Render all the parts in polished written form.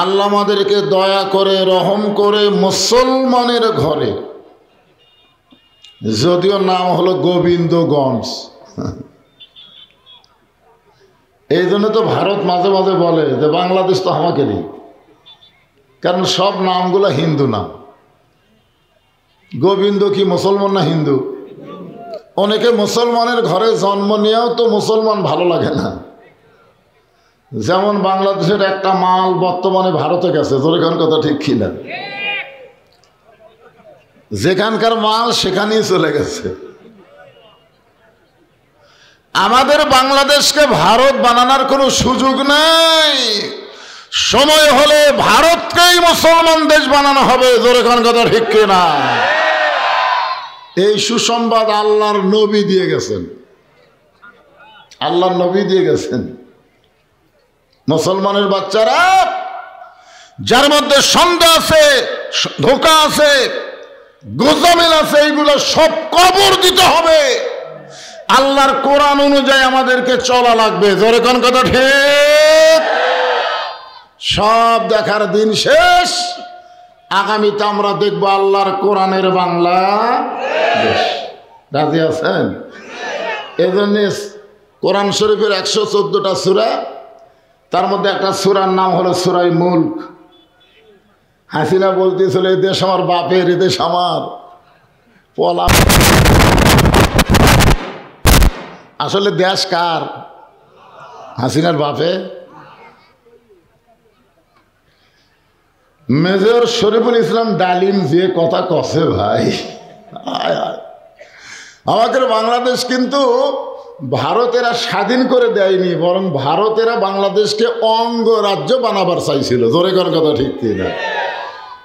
আল্লাহ আমাদেরকে দয়া করে রহম করে মুসলমানের ঘরে, যদিও নাম হলো গোবিন্দগঞ্জ, এই জন্য তো ভারত মাঝে মাঝে বলে যে বাংলাদেশ তো আমাকেরই, কারণ সব নামগুলো হিন্দু নাম। গোবিন্দ কি মুসলমান না হিন্দু? অনেকে মুসলমানের ঘরে জন্ম নিয়েও তো মুসলমান ভালো লাগে না। যেমন বাংলাদেশের একটা মাল বর্তমানে ভারতে গেছে, যেখান কথা ঠিক কিনা, যেখানকার মাল সেখানেই চলে গেছে। আমাদের বাংলাদেশকে ভারত বানানোর কোনো সুযোগ নেই। সময় হলে ভারতকেই মুসলমান দেশ বানানো হবে, যেখান কথা ঠিক কিনা। এই সুসংবাদ আল্লাহর নবী দিয়ে গেছেন, আল্লাহর নবী দিয়ে গেছেন। মুসলমানের বাচ্চারা যার মধ্যে সন্দেহ আছে, ধোঁকা আছে, গোজামিল আছে, এইগুলো সব কবর দিতে হবে। আল্লাহর কোরআন অনুযায়ী আমাদেরকে চলা লাগবে, জোরে কোন কথা ঠিক। সব দেখার দিন শেষ, আগামীতে আমরা দেখবো আল্লাহর কোরআনের বাংলাদেশ। রাজি আছেন? এজন্য কোরআন শরীফের 114টা সূরা, তার মধ্যে একটা সূরার নাম হলো সূরা মুলক। হাসিনা বলতেছিল এই দেশ আমার বাপের, এই দেশ আমার। পলা আসলে দেশ কার? হাসিনার বাপে। মেজর শরীফুল ইসলাম ডালিম যে কথা কছে ভাই, আমাদের বাংলাদেশ কিন্তু ভারতেরা স্বাধীন করে দেয়নি, বরং ভারতেরা বাংলাদেশকে অঙ্গরাজ্য বানাবার চাইছিল। জোরে করার কথা ঠিক কিনা?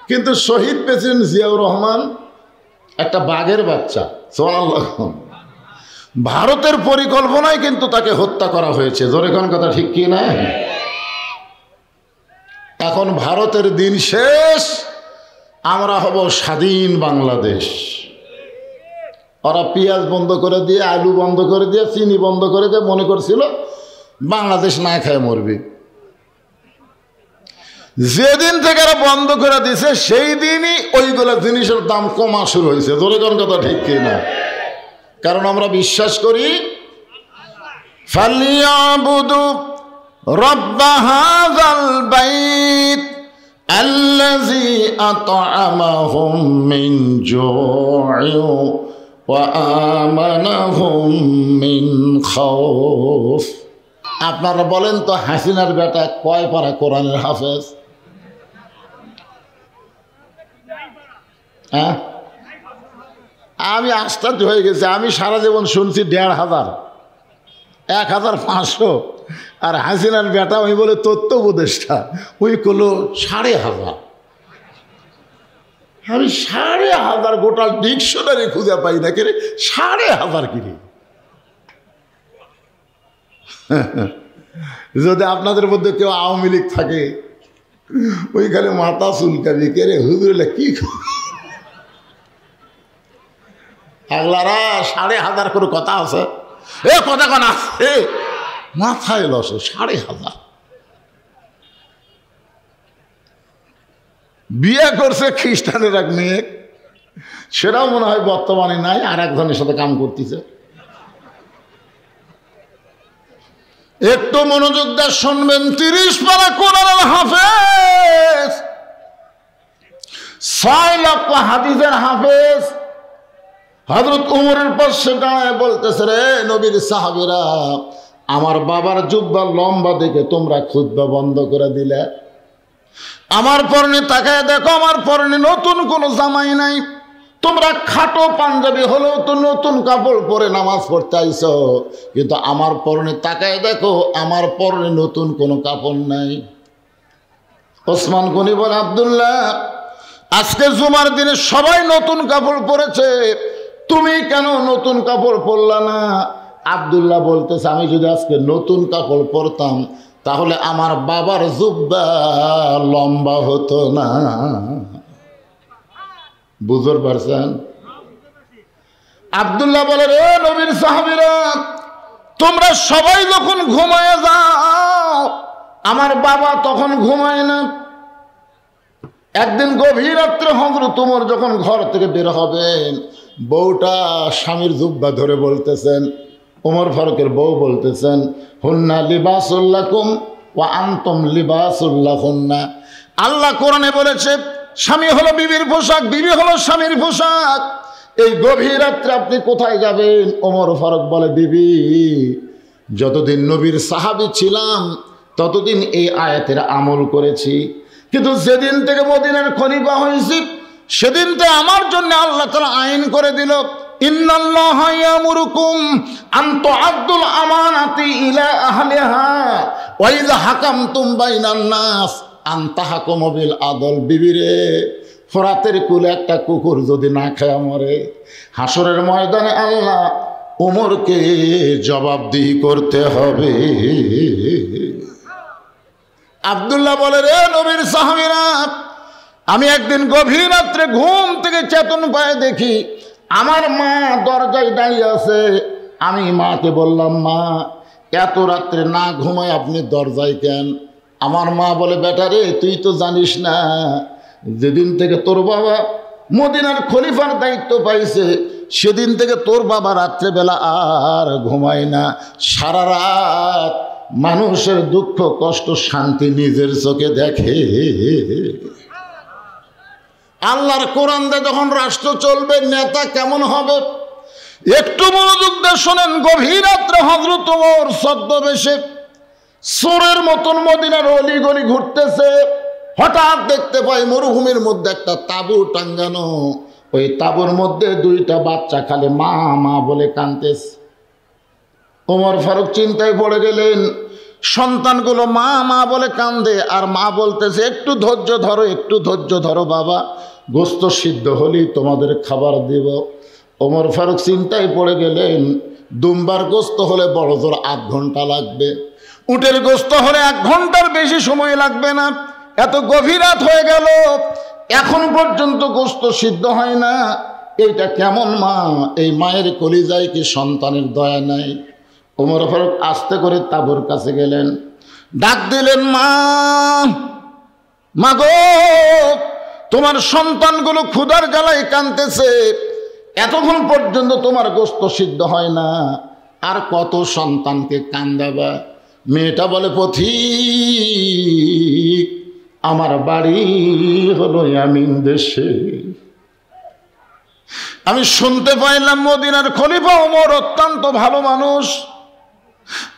কিন্তু শহীদ প্রেসিডেন্ট জিয়াউর রহমান একটা বাঘের বাচ্চা, সুবহানাল্লাহ, ভারতের পরিকল্পনায় কিন্তু তাকে হত্যা করা হয়েছে। জোরে করার কথা ঠিক কিনা? এখন ভারতের দিন শেষ, আমরা হব স্বাধীন বাংলাদেশ। ওরা পেঁয়াজ বন্ধ করে দিয়ে, আলু বন্ধ করে দিয়ে, চিনি বন্ধ করে দিয়ে মনে করছিল বাংলাদেশ না খায় মরবে। যেদিন থেকে এরা বন্ধ করে দিছে সেই দিনই ওইগুলো জিনিসের দাম কমা শুরু হয়েছে। জোরে কোন কথা ঠিক কিনা? কারণ আমরা বিশ্বাস করি ফালিয়াবুদু রব্ব হাযাল বাইত আল্লাযী আত'আমাহুম মিন জু'ইন ওয়া আমানাহুম মিন খাউফ। আপনারা বলেন তো, হাসিনার বেটা কয় পারা কোরআনের হাফেজ? হ্যাঁ, আমি আশ্চর্য হয়ে গেছি। আমি সারা জীবন শুনছি 1,500, 1,500, আর হাসিনার বেটা ওই বলে তথ্য উপদেষ্টা, ওই করলো 1,500। আমি 1,500 গোটা ডিকশনারি খুঁজে পাই না, কেরে 1,500 কিরে? যদি আপনাদের মধ্যে কেউ আওয়ামী লীগ থাকে, ওইখানে মাথা চুলকাবি, কে রে হুজুরলা কি আগলারা 1,500 করে কথা আছে, এ কথা কোন আছে মাথায় লস। 1,500 বিয়ে করছে খ্রিস্টানের এক মেয়ে, সেটাও মনে হয় বর্তমানে নাই, আর একজনের সাথে কাম করতেছে। একটু মনোযোগ দিয়ে শুনবেন। 30 পারা কোরআনের হাফেজ, 6 লক্ষ হাদিসের হাফেজ হযরত ওমরের পাশে দাঁড়ায় বলতেছে, রে নবীর সাহাবীরা, আমার বাবার জুব্বা লম্বা দেখে তোমরা খুতবা বন্ধ করে দিলে। আমার পরনে তাকায় দেখো, আমার পরনে নতুন কোনো জামাই নাই। তোমরা খাটো পাঞ্জাবি হলেও তো নতুন কাপড় পরে নামাজ পড়তে আইছো, কিন্তু আমার পরনে তাকায় দেখো, আমার পরনে নতুন কোনো কাপড় নাই। ওসমান গনি বলে, আব্দুল্লাহ, আজকে জুমার দিনে সবাই নতুন কাপড় পরেছে, তুমি কেন নতুন কাপড় পরলা না? আব্দুল্লাহ বলতেছে, আমি যদি আজকে নতুন কাপড় পরতাম তাহলে আমার বাবার জুব্বা লম্বা হতো না। বুঝতে পারছেন? আব্দুল্লাহ বলে, রে নবীর সাহাবীরা, তোমরা সবাই যখন ঘুমায় যাও, আমার বাবা তখন ঘুমায় না। একদিন গভীর রাত্রে হযরত ওমর যখন ঘর থেকে বের হবেন, বউটা স্বামীর জুব্বা ধরে বলতেছেন, ওমর ফারুকের বউ বলতেছেন, হুন্না লিবাসুল লাকুম ওয়া আনতুম লিবাসুল লাহুন্না। আল্লাহ কোরআনে বলেছে, স্বামী হলো বিবির পোশাক, বিবি হলো স্বামীর পোশাক। এই গভীর রাত্রে আপনি কোথায় যাবেন? ওমর ফারুক বলে, বিবি, যতদিন নবীর সাহাবী ছিলাম ততদিন এই আয়াতের আমল করেছি, কিন্তু যেদিন থেকে মদিনার খলিফা হয়েছি সেদিন থেকে আমার জন্য আল্লাহ তাআলা আইন করে দিল, ইন্নাল্লাহা ইয়ামুরুকুম আন তুআদ্দুল আমানাতি ইলা আহলিহা ওয়া ইযা হাকামতুম বাইনান নাস আন তাহকুমু বিল আদল। বিবিরে, ফোরাতের কুলে একটা কুকুর যদি না খায় মরে, হাসরের ময়দানে আল্লাহ ওমরকে জবাবদিহি করতে হবে। আব্দুল্লাহ বলে, রে নবীর সাহাবীরা, আমি একদিন গভীর রাত্রে ঘুম থেকে চেতন পায়ে দেখি আমার মা দরজায় দাঁড়িয়ে আছে। আমি মাকে বললাম, মা, এত রাত্রে না ঘুমায় আপনি দরজায় কেন? আমার মা বলে, বেটা রে, তুই তো জানিস না যেদিন থেকে তোর বাবা মদিনার খলিফার দায়িত্ব পাইছে সেদিন থেকে তোর বাবা রাত্রেবেলা আর ঘুমায় না, সারা রাত মানুষের দুঃখ কষ্ট শান্তি নিজের চোখে দেখে। আল্লাহর কোরআন দিয়ে যখন রাষ্ট্র চলবে নেতা কেমন হবে একটু মনোযোগ দিয়ে শোনেন। গভীর রাত্রে হযরত ওমর ছদ্মবেশে চোরের মতন মদিনার অলি গলি ঘুরতেছে। হঠাৎ দেখতে পাই মরুভূমির মধ্যে একটা তাঁবু টাঙ্গানো, ওই তাঁবুর মধ্যে দুইটা বাচ্চা খালি মা মা বলে কাঁদতেছে। ওমর ফারুক চিন্তায় পড়ে গেলেন, সন্তানগুলো মা মা বলে কান্দে আর মা বলতেছে একটু ধৈর্য ধরো, একটু ধৈর্য ধরো বাবা, গোস্ত সিদ্ধ হলেই তোমাদের খাবার দেব। ওমর ফারুক চিন্তায় পড়ে গেলেন, দুম্বার গোস্ত হলে বড় জোর 8 ঘন্টা লাগবে, উটের গোস্ত হলে 1 ঘন্টার বেশি সময় লাগবে না। এত গভীর রাত হয়ে গেল, এখন পর্যন্ত গোস্ত সিদ্ধ হয় না। এইটা কেমন মা? এই মায়ের কলিজায় কি সন্তানের দয়া নাই? ওমর ফারুক আস্তে করে তাঁবুর কাছে গেলেন, ডাক দিলেন, মা মা গো, তোমার সন্তানগুলো ক্ষুধার জ্বালায় কাঁদতেছে, এতক্ষণ পর্যন্ত তোমার গোস্ত সিদ্ধ হয় না, আর কত সন্তানকে কান্দাবা? মেয়েটা বলে, পথিক আমার বাড়ি হলো ইয়ামিন দেশে। আমি শুনতে পাইলাম মদিনার খলিফা ওমর অত্যন্ত ভালো মানুষ।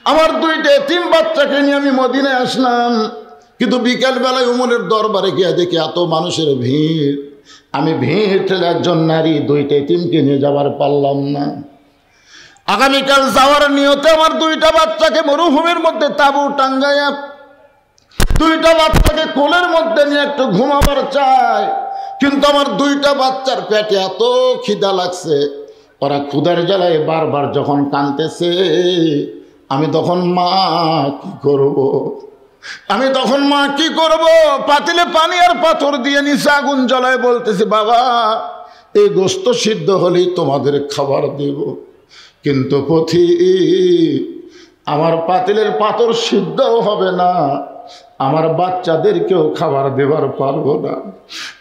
আমার 2টা এতিম বাচ্চাকে নিয়ে আমি মদিনায় আসলাম, কিন্তু বিকালবেলায় ওমরের দরবারে গিয়ে দেখি এত মানুষের ভিড়। আমি ভিড় ঠেলে একজন নারী 2টা এতিমকে নিয়ে যাবার পারলাম না। আগামীকাল যাওয়ার নিয়তে আমার 2টা বাচ্চাকে মরুভূমির মধ্যে তাঁবু টাঙ্গাইয়া 2টা বাচ্চাকে কোলের মধ্যে নিয়ে একটু ঘুমাবার চাই, কিন্তু আমার 2টা বাচ্চার পেটে এত খিদা লাগছে, ওরা ক্ষুধার জ্বালায় বারবার যখন কাঁদতেছে, আমি তখন মা কি করব? আমি তখন মা কি করব? পাতিলে পানি আর পাথর দিয়ে নিচে আগুন জ্বালায় বলতেছি, বাবা এই গোস্ত সিদ্ধ হলেই তোমাদের খাবার দেব, কিন্তু পথিক আমার পাতিলের পাথর সিদ্ধও হবে না, আমার বাচ্চাদেরকেও খাবার দেবার পারবো না।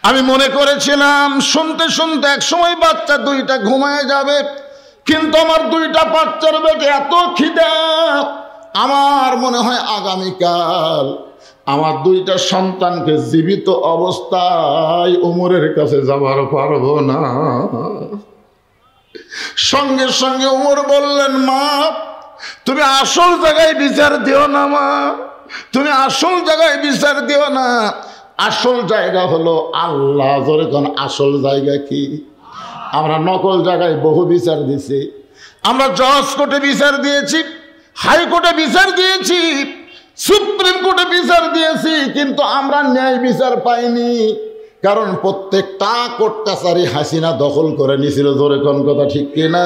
আমি মনে করেছিলাম শুনতে শুনতে একসময় বাচ্চা 2টা ঘুমায় যাবে, কিন্তু আমার 2টা বাচ্চার পেটে এত খিদা, আমার মনে হয় আগামীকাল আমার 2টা সন্তানকে জীবিত অবস্থায় ওমরের কাছে যাবার পারবো না। সঙ্গে সঙ্গে ওমর বললেন, মা তুমি আসল জায়গায় বিচার দিও না, মা তুমি আসল জায়গায় বিচার দিও না, আসল জায়গা হলো আল্লাহ। যখন আসল জায়গা কি? আমরা নকল জায়গায় বহু বিচার দিছি, আমরা জজ কোর্টে বিচার দিয়েছি, হাইকোর্টে বিচার দিয়েছি, সুপ্রিম কোর্টে বিচার দিয়েছি, কিন্তু আমরা ন্যায় বিচার পাইনি। কারণ প্রত্যেকটা কোর্ট কাছারি হাসিনা দখল করে নিয়েছিল। জোরে কোন কথা ঠিক কিনা?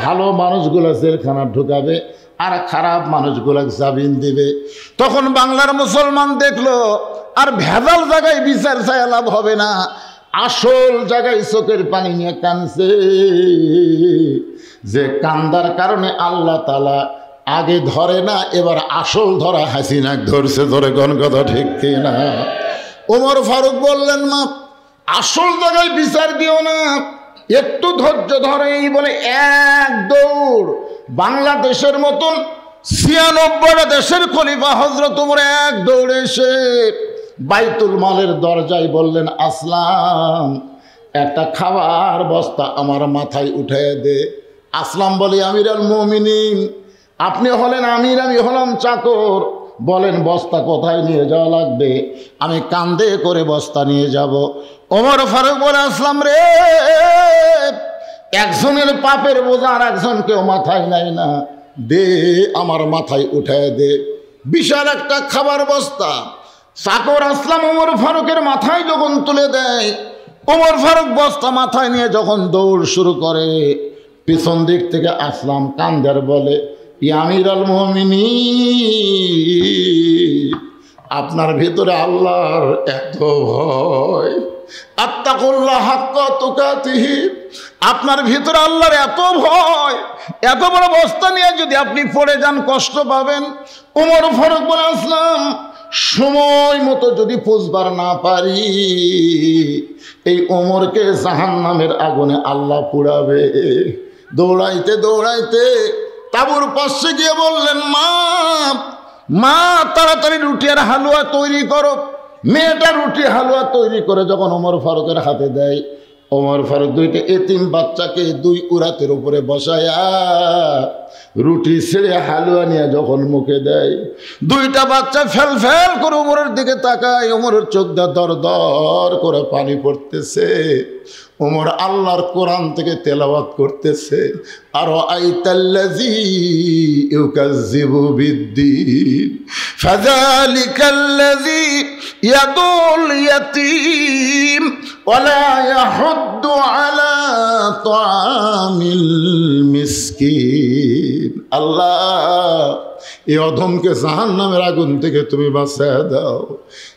ভালো মানুষগুলো জেলখানা ঢুকাবে আর খারাপ মানুষগুলো জামিন দিবে। তখন বাংলার মুসলমান দেখলো আর ভেজাল জায়গায় বিচার চাই লাভ হবে না, আসল জায়গায় চোখের পানি নিয়ে কাঁদছে, যে কান্দার কারণে আল্লাহ তাআলা আগে ধরে না, এবার আসল ধরা হাসিনা ধরছে। ধরে কোন কথা ঠিক কিনা? ওমর ফারুক বললেন, মা আসল জায়গায় বিচার দিও না, একটু ধৈর্য ধরে। এই বলে এক দৌড় বাংলাদেশের মতন 96টা দেশের খলিফা হযরত ওমর এক দৌড়ে এসে বাইতুল মালের দরজায় বললেন, আসলাম একটা খাবার বস্তা আমার মাথায় উঠিয়ে দে। আসলাম বলে, আমিরুল মুমিনিন আপনি হলেন আমির, আমি হলাম চাকর, বলেন বস্তা কোথায় নিয়ে যাওয়া লাগবে? আমি কান্দে করে বস্তা নিয়ে যাব। ওমর ফারুক বলে, আসলাম রে, একজনের পাপের বোঝা আর একজন কেউ মাথায় নাই না, দে আমার মাথায় উঠায় দে। বিশাল একটা খাবার বস্তা চাকর আসলাম ওমর ফারুকের মাথায় যখন তুলে দেয়, ওমর ফারুক বস্তা মাথায় নিয়ে যখন দৌড় শুরু করে, পিছন দিক থেকে আসলাম কান্দার বলে, আমিরুল মুমিনিন আপনার ভিতরে আল্লাহর এত ভয়, আত্তাকুল্লাহ হাক্কা তুকাতিহি, আপনার ভিতরে আল্লাহর এত ভয়, এত বড় বস্তা নিয়ে যদি আপনি পড়ে যান কষ্ট পাবেন। ওমর ফারুক বলে, আসলাম সময় মতো যদি পৌঁছবার না পারি, এই ওমরকে জাহান্নামের আগুনে আল্লাহ পুড়াবে। দৌড়াইতে দৌড়াইতে তাঁবুর পাশে গিয়ে বললেন, মা মা তাড়াতাড়ি রুটি আর হালুয়া তৈরি করো। মেয়েটা রুটি হালুয়া তৈরি করে যখন ওমর ফারুকের হাতে দেয়, ওমর ফারুক দুইটা এতিম বাচ্চাকে দুই উরাতের উপরে বসায়া রুটি ছেড়ে হালুয়া নিয়ে যখন মুখে দেয়, দুইটা বাচ্চা ফেল ফেল করে ওমরের দিকে তাকায়। ওমরের চোখ দিয়ে দর দর করে পানি পড়তেছে। ওমর আল্লাহর কোরআন থেকে তেলাওয়াত করতেছে, আরো আইতাল্লাযী ইউকাযযিবু বিদ্দীন ফাযালিকাল্লাযী ইয়াদুল ইয়াতীম ওয়ালা ইয়াহুদ্দু আলা তাআমিল মিসকিন। আল্লাহ, এই অধমকে জাহান্নামের আগুন থেকে তুমি বাঁচায় দাও।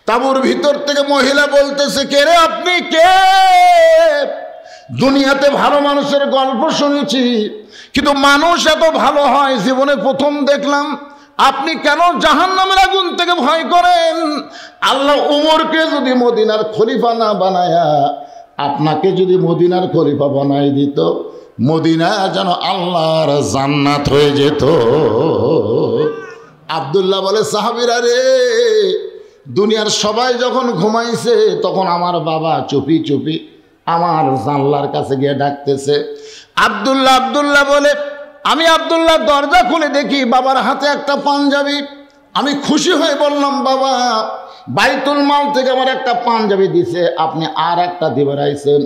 তাঁবুর ভিতর থেকে মহিলা বলতেছে, কে রে আপনি, কে? দুনিয়াতে ভালো মানুষের গল্প শুনেছি, কিন্তু মানুষ এত ভালো হয় জীবনে প্রথম দেখলাম। আপনি কেন জাহান্নামের আগুন থেকে ভয় করেন? আল্লাহ ওমরকে যদি মদিনার খলিফা না বানায়া আপনাকে যদি মদিনার খলিফা বানাই দিত, মদিনা যেন আল্লাহর জান্নাত হয়ে যেত। আব্দুল্লাহ বলে, সাহাবীরা রে, দুনিয়ার সবাই যখন ঘুমাইছে তখন আমার বাবা চুপি চুপি আমার জানলার কাছে গিয়ে ডাকতেছে। আব্দুল্লাহ বলে, আমি আব্দুল্লাহ দরজা খুলে দেখি বাবার হাতে একটা পাঞ্জাবি। আমি খুশি হয়ে বললাম, বাবা বাইতুল মাল থেকে আমার একটা পাঞ্জাবি দিছে, আপনি আর একটা দিবার আইছেন।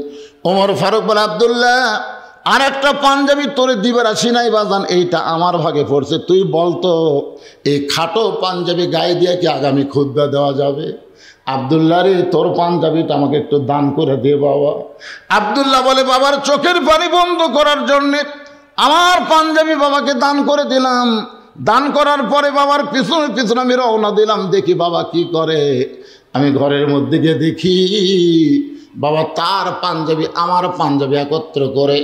ওমর ফারুক বলে, আব্দুল্লাহ আর একটা পাঞ্জাবি তোরে দিবার আসি নাই বাজান, এইটা আমার ভাগে পড়ছে। তুই বলতো এই খাটো পাঞ্জাবি গায়ে দিয়ে কি আগামী খুতবা দেওয়া যাবে? আব্দুল্লাহ রে, তোর পাঞ্জাবিটা আমাকে একটু দান করে দে বাবা। আব্দুল্লাহ বলে, বাবার চোখের পানি বন্ধ করার জন্যে আমার পাঞ্জাবি বাবাকে দান করে দিলাম। দান করার পরে বাবার পিছনে পিছনে আমি রওনা দিলাম, দেখি বাবা কি করে। আমি ঘরের মধ্যে গিয়ে দেখি বাবা তার পাঞ্জাবি আমার পাঞ্জাবি একত্র করে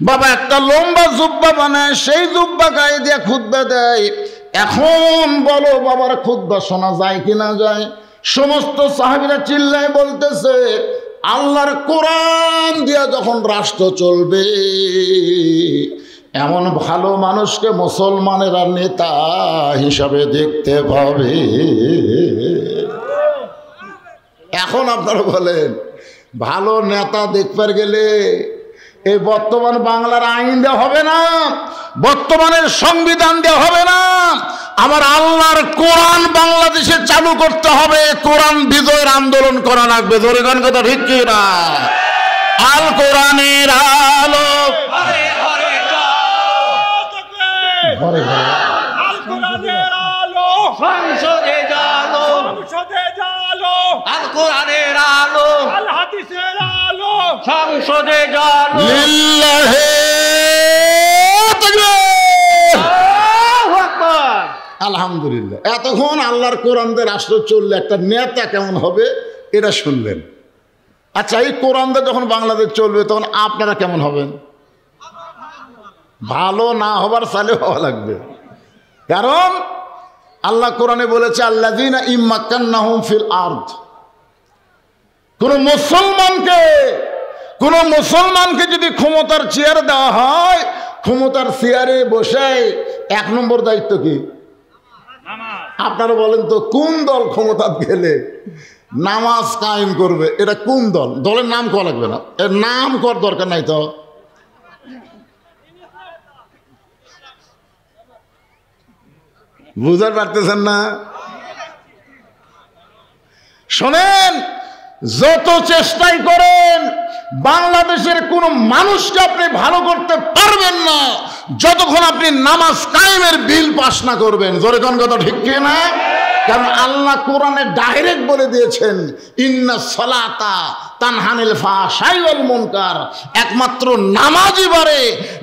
বাবা একটা লম্বা জুব্বা বানায়, সেই জুব্বা গায়ে দিয়ে খুতবা দেয়। এখন বলো বাবার খুতবা শোনা যায় কি না যায়? সমস্ত সাহাবীরা চিল্লায় বলতেছে, আল্লাহর কোরআন দিয়া যখন রাষ্ট্র চলবে, এমন ভালো মানুষকে মুসলমানেরা নেতা হিসাবে দেখতে পাবে। এখন আপনারা বলেন, ভালো নেতা দেখবার গেলে এই বর্তমান বাংলার আইন দেওয়া হবে না, বর্তমানের সংবিধান দেওয়া হবে না, আমার আল্লাহর কোরআন বাংলাদেশে চালু করতে হবে। কোরআন বিজয়ের আন্দোলন করা লাগবে। ধরে গান কথা ঠিক কি না? আল কোরআনের আলো ঘরে ঘরে আল কোরআনের আলো সংসদে জালো, সংসদে জালো, আল কোরআনের আলো আল হাদিসের আলো সংসদে জালো। লিল্লাহি তাকবীর, আল্লাহু আকবার। আলহামদুলিল্লাহ। এতক্ষণ আল্লাহর কোরআন দিয়ে রাষ্ট্র চললে একটা নেতা কেমন হবে এটা শুনলেন। আচ্ছা, এই কোরআন দিয়ে যখন বাংলাদেশ চলবে তখন আপনারা কেমন হবেন? ভালো না হবার চালে হওয়া লাগবে। কারণ আল্লাহ কোরআনে বলেছে, আল্লাযীনা ইম্মাক্কান্নাহুম ফিল আরদ। কোন মুসলমানকে যদি ক্ষমতার চেয়ার দেওয়া হয়, ক্ষমতার চেয়ারে বসে এক নম্বর দায়িত্ব কি? আপনারা বলেন তো, কোন দল ক্ষমতা গেলে নামাজ কায়েম করবে? এটা কোন দল? দলের নাম করা লাগবে না, এর নাম করার দরকার নাই। তো বুঝতে পারতেছেন না? শোনেন, যত চেষ্টাই করেন বাংলাদেশের কোন মানুষকে আপনি ভালো করতে পারবেন না যতক্ষণ আপনি নামাজ কায়েমের বিল পাস না করবেন। জোরে কোন কথা ঠিক কি না? কারণ আল্লাহ কোরআনে ডাইরেক্ট বলে দিয়েছেন, ইন্না সালাতা তানহানিল ফাহশাই ওয়াল মুনকার। একমাত্র নামাজই পারে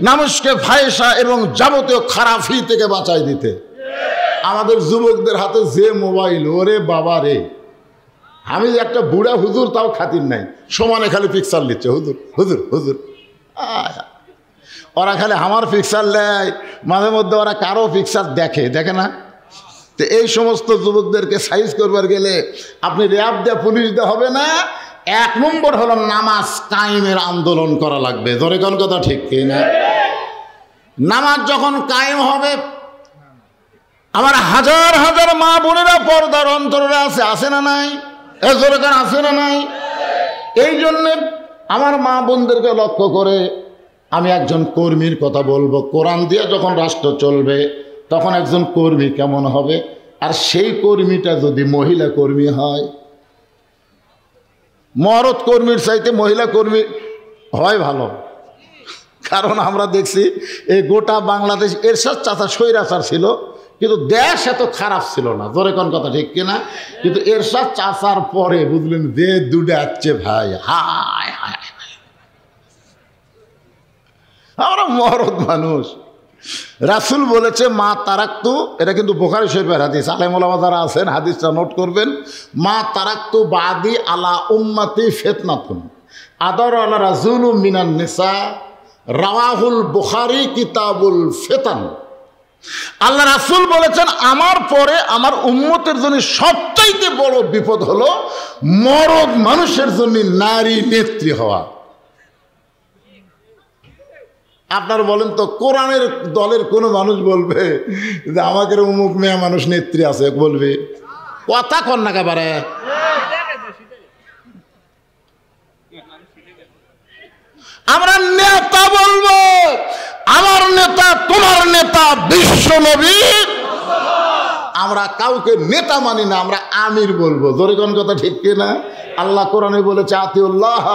মানুষকে ফাহিশা এবং যাবতীয় খারাপি থেকে বাঁচাই দিতে। আমাদের যুবকদের হাতে যে মোবাইল, ওরে বাবা রে, আমি একটা বুড়া হুজুর, তাও খাতির নাই, সমানে খালি পিকচার নিচ্ছে, হুজুর হুজুর হুজুর। ওরা খালি আমার পিকচার নেয়, মাঝে মধ্যে ওরা কারো পিকচার দেখে না। তো এই সমস্ত যুবকদেরকে সাইজ করবার গেলে আপনি র্যাব দেয়া পুলিশ দেওয়া হবে না, 1 নম্বর হলো নামাজ কায়েমের আন্দোলন করা লাগবে। ধরে কোন কথা ঠিক কিনা? নামাজ যখন কায়েম হবে, আমার হাজার হাজার মা বোনেরা পর্দার অন্তরে আছে না নাই? জোরে কোন আছে না নাই? এই জন্যে আমার মা বোনদেরকে লক্ষ্য করে আমি একজন কর্মীর কথা বলবো। কোরআন দিয়ে যখন রাষ্ট্র চলবে তখন একজন কর্মী কেমন হবে, আর সেই কর্মীটা যদি মহিলা কর্মী হয়, মরদ কর্মীর চাইতে মহিলা কর্মী হয় ভালো। কারণ আমরা দেখছি এই গোটা বাংলাদেশ এরশাদ চাচা স্বৈরাচার ছিল, কিন্তু দেশ এত খারাপ ছিল না। জোরে কোন কথা ঠিক কিনা? কিন্তু এরশাদ চাচার পরে বুঝলেন যে দুটা আসছে ভাই, হায় হায়, আমরা মরদ মানুষ। রাসূল বলেছে মা তারাক্তু, এটা কিন্তু বুখারী শরীফের হাদিস, আলেম ওলামা যারা আছেন হাদিসটা নোট করবেন। মা তারাক্তু বাদি আলা উম্মতি ফিতনাতুন আদর আলা রাজুলু মিনান নিসা, রাওয়াহুল বুখারী কিতাবুল ফিতান। আল্লাহ রাসূল বলেছেন আমার পরে আমার উম্মতের জন্য সবচাইতে বড় বিপদ হলো মরদ মানুষের জন্য নারী নেত্রী হওয়া। আপনারা বলেন তো, কোরআনের দলের কোনো মানুষ বলবে যে আমাদের অমুক মেয়ে মানুষ নেত্রী আছে? বলবে? কথা কন না একেবারে। আমরা নেতা বলবো, আমার নেতা তোমার নেতা বিশ্ব নবী। আমরা কাউকে নেতা মানি না, আমরা আমির বলবো। জোরে কোন কথা ঠিক কিনা? আল্লাহ কোরআনে বলেছে আতিউল্লাহ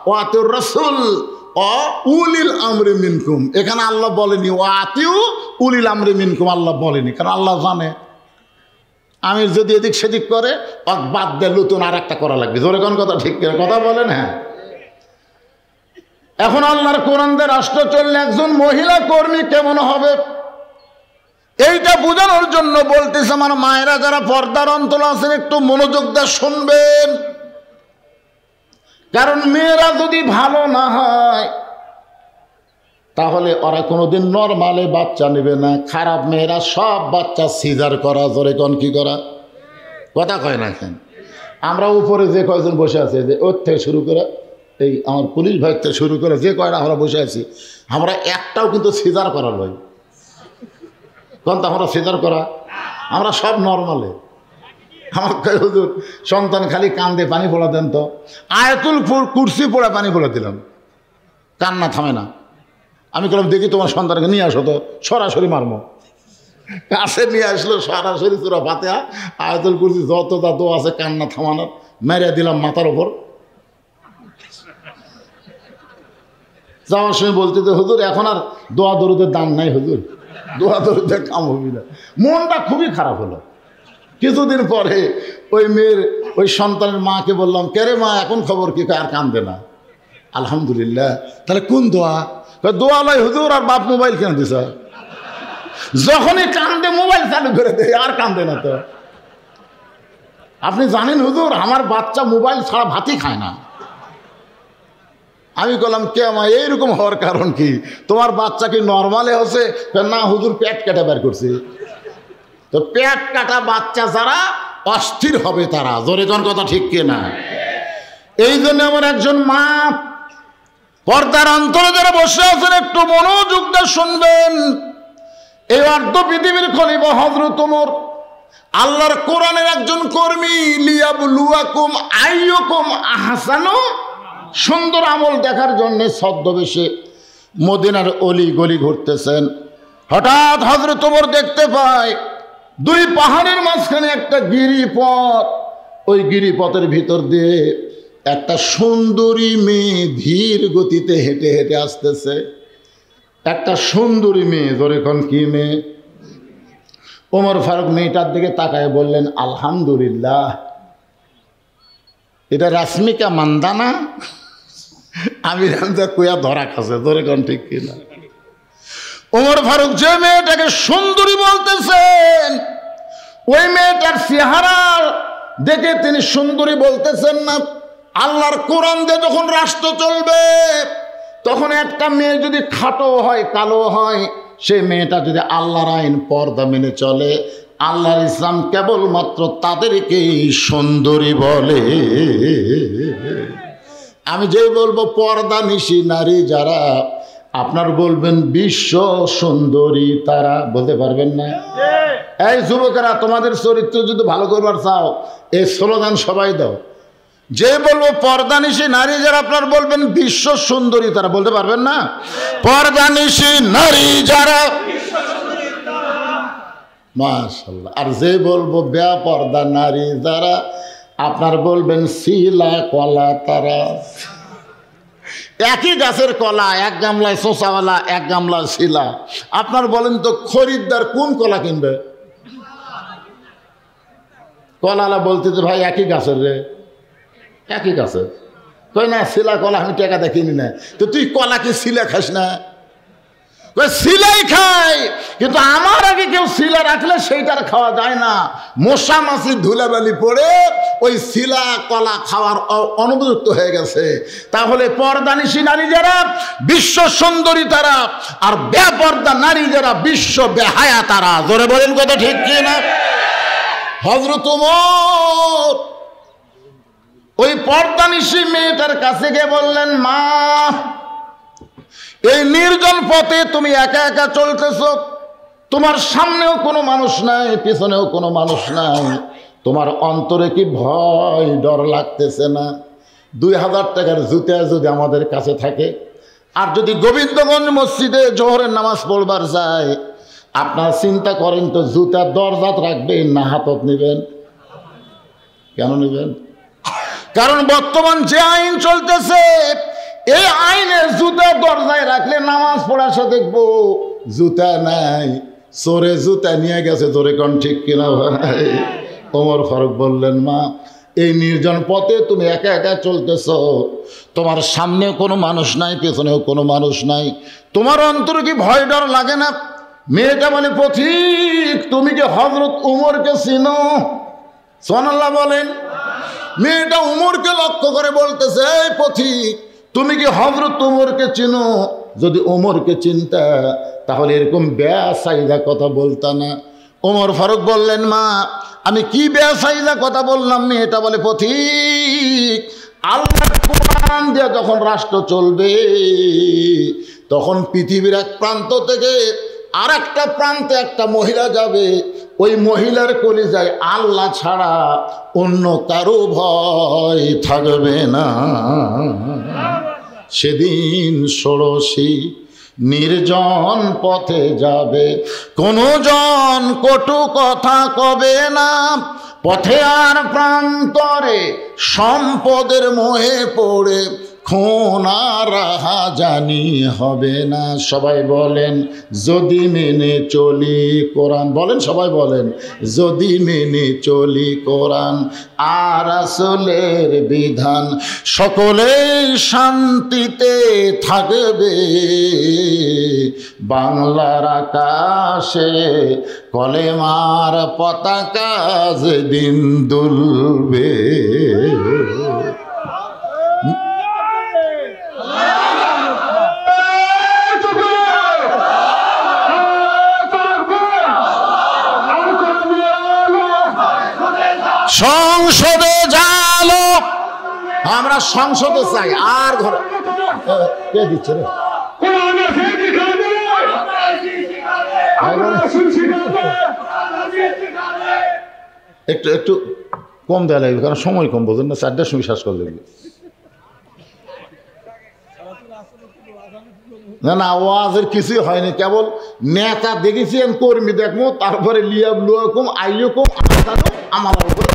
ওয়া আতিউর রাসূল উলিল আমরি মিনকুম। এখানে আল্লাহ বলেনি ও আতিউ উলিল আমরি মিনকুম, আল্লাহ বলেনি, কারণ আল্লাহ জানে আমি যদি এদিক সেদিক করে বাদ দিয়ে নতুন আর একটা করা লাগবে। জোরে কোন কথা ঠিক কিনা? কথা বলেন। হ্যাঁ, এখন আল্লাহর কোরআন দিয়ে রাষ্ট্র চললে একজন মহিলা কর্মী কেমন হবে এইটা বোঝানোর জন্য বলতেছে আমার মায়েরা যারা পর্দার অন্তরে আছেন একটু মনোযোগ দিয়ে শুনবেন। কারণ মেয়েরা যদি ভালো না হয় তাহলে ওরা কোনোদিন নরমালে বাচ্চা নেবে না। খারাপ মেয়েরা সব বাচ্চা সিজার করা। জোরে কোন কি করা? কথা কয় না কেন? আমরা উপরে যে কয়জন বসে আছে, যে ওর থেকে শুরু করে এই আমার পুলিশ ভাই থেকে শুরু করে যে কয়টা আমরা বসে আছি, আমরা একটাও কিন্তু সিজার করা নয়। কোন তো আমরা সিজার করা, আমরা সব নর্মালে। আমার হুজুর সন্তান খালি কান্দে, পানি পড়া দেন তো। আয়াতুল কুরসি পড়ে পানি পড়ে দিলাম, কান্না থামে না। আমি বললাম দেখি তোমার সন্তানকে নিয়ে আসো তো, সরাসরি মারমো। কাছে নিয়ে আসলো, সরাসরি সূরা ফাতিহা আয়াতুল কুরসি যত দাদু আছে কান্না থামানোর, মেরে দিলাম মাথার ওপর। যাওয়ার সময় বলতে তো হুজুর এখন আর দোয়া দরুদের দান নাই হুজুর, দোয়া দরুদের কাম হবি না। মনটা খুবই খারাপ হলো। কিছুদিন পরে ওই মেয়ের ওই সন্তানের মাকে বললাম, কেরে মা এখন খবর কি? আর কান্দে না। আলহামদুলিল্লাহ। তাহলে কোন দোয়া? দোয়া লয় হুজুর, আর বাপ মোবাইল কেন দিছ? যখনই কান্দে মোবাইল চালু করে দেয়, আর কান্দে না তো। আপনি জানেন হুজুর আমার বাচ্চা মোবাইল ছাড়া ভাতই খায় না। আমি বললাম কে মা এইরকম হওয়ার কারণ কি? তোমার বাচ্চা কি নর্মালে হচ্ছে? না হুজুর পেট কেটে বের করছে। তো পেট কাটা বাচ্চা যারা অস্থির হবে তারা। জোরে কোন কথা ঠিক কিনা? এই জন্য আমার একজন মা পর্দার অন্তরে যারা বসে আছেন একটু মনোযোগ দিয়ে শুনবেন। এই অর্ধ পৃথিবীর খলিফা হযরত ওমর আল্লাহর কোরআনের একজন কর্মী। লিয়াবলুয়াকুম আইয়ুকুম আহসানু, সুন্দর আমল দেখার জন্য ছদ্মবেশে মদিনার অলি গলি ঘুরতেছেন। হঠাৎ হযরত ওমর দেখতে পায় দুই পাহাড়ের মাঝখানে একটা গিরিপথ। ওই গিরিপথের ভিতর দিয়ে একটা সুন্দরী মেয়ে ধীর গতিতে হেঁটে হেঁটে আসতেছে। একটা সুন্দরী মেয়ে। ধরে কোন কি মেয়ে? ওমর ফারুক মেয়েটার দিকে তাকায় বললেন আলহামদুলিল্লাহ, এটা রাশ্মিকা মান্দানা। আমি রামজা কুয়া ধরা খাসে। ধরে কোন ঠিক কিনা? ওমর ফারুক যে মেয়েটাকে সুন্দরী বলতেছেন ওই মেয়েটার চেহারা দেখে তিনি সুন্দরী বলতেছেন না। আল্লাহর কোরআন দিয়ে যখন রাষ্ট্র চলবে তখন একটা মেয়ে যদি খাটো হয়, কালো হয়, সেই মেয়েটা যদি আল্লাহর আইন পর্দা মেনে চলে, আল্লাহর ইসলাম কেবলমাত্র তাদেরকেই সুন্দরী বলে। আমি যেই বলবো পর্দা নিশি নারী যারা, আপনার বলবেন বিশ্ব সুন্দরী তারা, বলতে পারবেন না? এই যুবকেরা, তোমাদের চরিত্র যদি ভালো করবার চাও এই স্লোগান সবাই দাও। যে বলবো পর্দানিশী নারী যারা, আপনার বলবেন বিশ্ব সুন্দরী তারা, বলতে পারবেন না? পর্দানিশী নারী যারা, মাশাআল্লাহ। আর যে বলবো বেপর্দা নারী যারা, আপনার বলবেন শিলা কলা তারা। একই গাছের কলা, এক গামলায় শোষাওয়ালা, এক গামলা শিলা। আপনার বলেন তো খরিদ্দার কোন কলা কিনবে? কলালা বলতে যে ভাই একই গাছের রে, একই গাছের। কই না শিলা কলা আমি টাকা দিয়ে কিনি না। তো তুই কলা কি শিলা খাস না? শিলাই খাই, কিন্তু আমার আগে কেউ শিলা রাখলে সেইটার খাওয়া যায় না। মশা মাছি ধুলাবালি পড়ে ওই শিলা কলা খাওয়ার অনুপযুক্ত হয়ে গেছে। তাহলে পর্দানিশী নারী যারা বিশ্ব সুন্দরী তারা, আর বেপর্দা নারী যারা বিশ্ব বেহায়া তারা। জোরে বলেন কথা ঠিক কি না? হযরত ওমর ওই পর্দানিশী মেয়েটার কাছে গিয়ে বললেন, মা এই নির্জন পথে তুমি একা একা চলতেছ, তোমার সামনেও কোনো মানুষ নাই, পিছনেও কোনো মানুষ নাই, তোমার অন্তরে কি ভয় ডর লাগতেছে না? 2000 টাকার জুতা যদি আমাদের কাছে থাকে, আর যদি গোবিন্দগঞ্জ মসজিদে জোহরের নামাজ পড়বার যায়, আপনার চিন্তা করেন তো জুতার দরজাত রাখবেন না হাতত নেবেন? কেন নেবেন? কারণ বর্তমান যে আইন চলতেছে, এই আইনের জুতা দরজায় রাখলে নামাজ পড়ার দেখবো জুতা নাই, চোরে জুতা নিয়ে গেছে। জোরে কোন ঠিক কিনা ভাই? ওমর ফারুক বললেন, মা এই নির্জন পথে তুমি একা একা চলতেছ, তোমার সামনে কোনো মানুষ নাই, পেছনেও কোনো মানুষ নাই, তোমার অন্তরে কি ভয় ডর লাগে না? মেয়েটা বলে, পথিক তুমি কি হযরত উমরকে চিনো? সুবহানাল্লাহ বলেন। মেয়েটা উমরকে লক্ষ্য করে বলতেছে, এই পথিক তুমি কি হযরত উমরকে চিনো? যদি উমরকে চিনতা তাহলে এরকম বেয়াসাইদা কথা বলতা না। ওমর ফারুক বললেন, মা আমি কি বেয়াসাইদা কথা বললাম? মেয়েটা বলে, পথিক আল্লাহর কোরআন দিয়ে যখন রাষ্ট্র চলবে, তখন পৃথিবীর এক প্রান্ত থেকে আর একটা প্রান্তে একটা মহিলা যাবে, ওই মহিলার কলিজায় আল্লাহ ছাড়া অন্য কারো ভয় থাকবে না। সেদিন ষোড়শী নির্জন পথে যাবে, কোনো জন কটু কথা কবে না, পথে আর প্রান্তরে সম্পদের মোহে পড়ে খুন আর রাহাজানি হবে না। সবাই বলেন যদি মেনে চলি কোরআন। বলেন সবাই বলেন, যদি মেনে চলি কোরআন আর রাসূলের বিধান, সকলেই শান্তিতে থাকবে, বাংলার আকাশে কলেমার পতাকা যেদিন দুলবে। সংসদে যালো, আমরা সংসদে চাই। আর ঘরে কে দিচ্ছে রে? একটু একটু কম দেওয়া লাগবে, কারণ সময় কম, বোঝেন না? 4টার সময় শেষ করে লাগবে। না না, ওয়াজের কিছুই হয়নি, কেবল নেতা দেখেছি, কর্মী দেখবো, তারপরে লিয়াব লুয়াকুম আইয়ুকুম আহসানু আমার উপরে।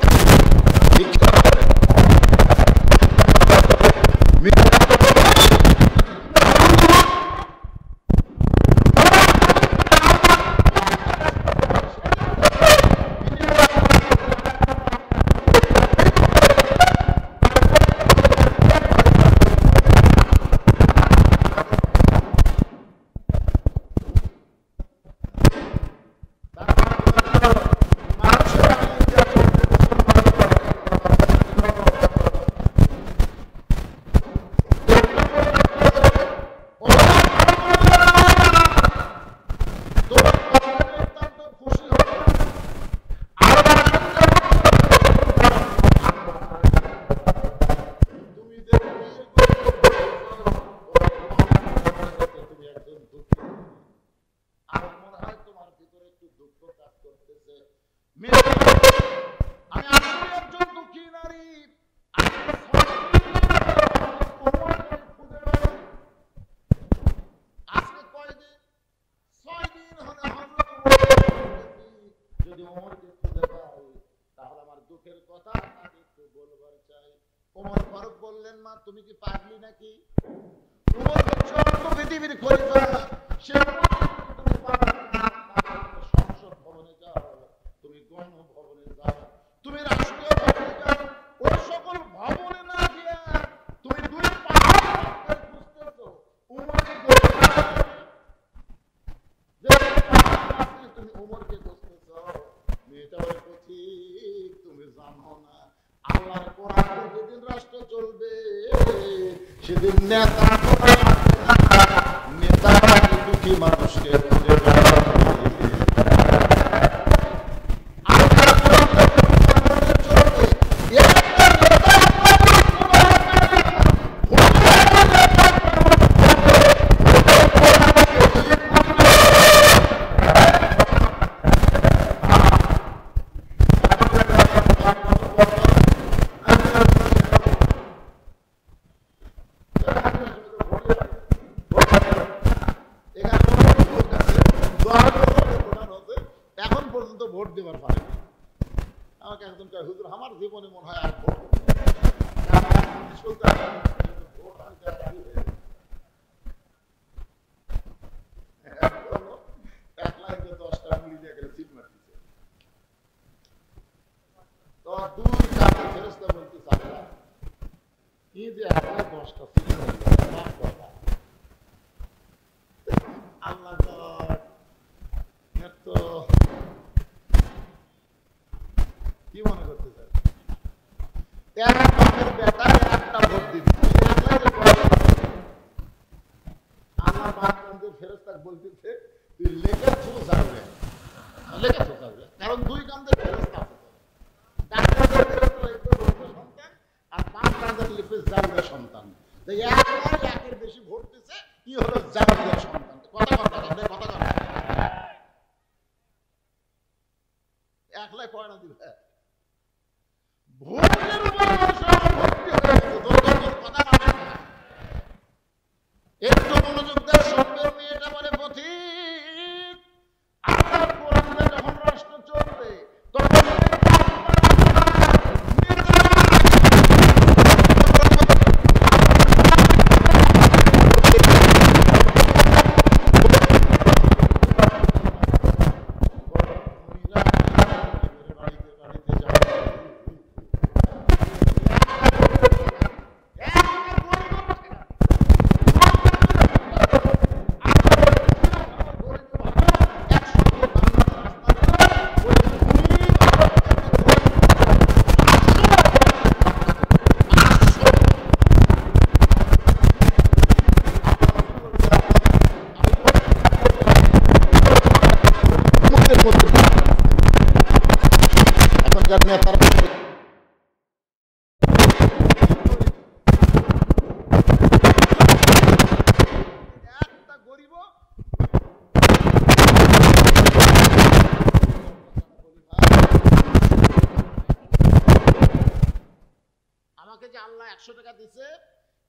একটু বলবার চাই। ওমর ফারুক বললেন, মা তুমি কি পাগলি নাকি? ওমর পৃথিবীর খলিফা, সে সংসদ ভবনে যাও, তুমি গণভবনে যাও, তুমি রাষ্ট্রীয় ভবনে যাও, ওই সকল ভবনে না গিয়া তুমি দুই পাহাড় খুঁজতেছো। উমরকে তুমি উমরকে খুঁজতেছো, মেয়েটা বলে পথিক তুমি জানো না আল্লাহর কোরআনে যেদিন রাষ্ট্র চলবে সেদিন নেতা দুঃখী মানুষকে খুঁজে পাবে। কারণ দুই কান্দের ফেরেশতা আছে, সন্তান একের বেশি ভোট দিচ্ছে কি হলো জামাতের সন্তান। কথা একলাই কয় না দিবে ভোটের উপর একটু মনোযোগ দেওয়ার সঙ্গে মেয়েটা বলে পথিক আল্লাহর কোরআনে যখন রাষ্ট্র চলবে তখন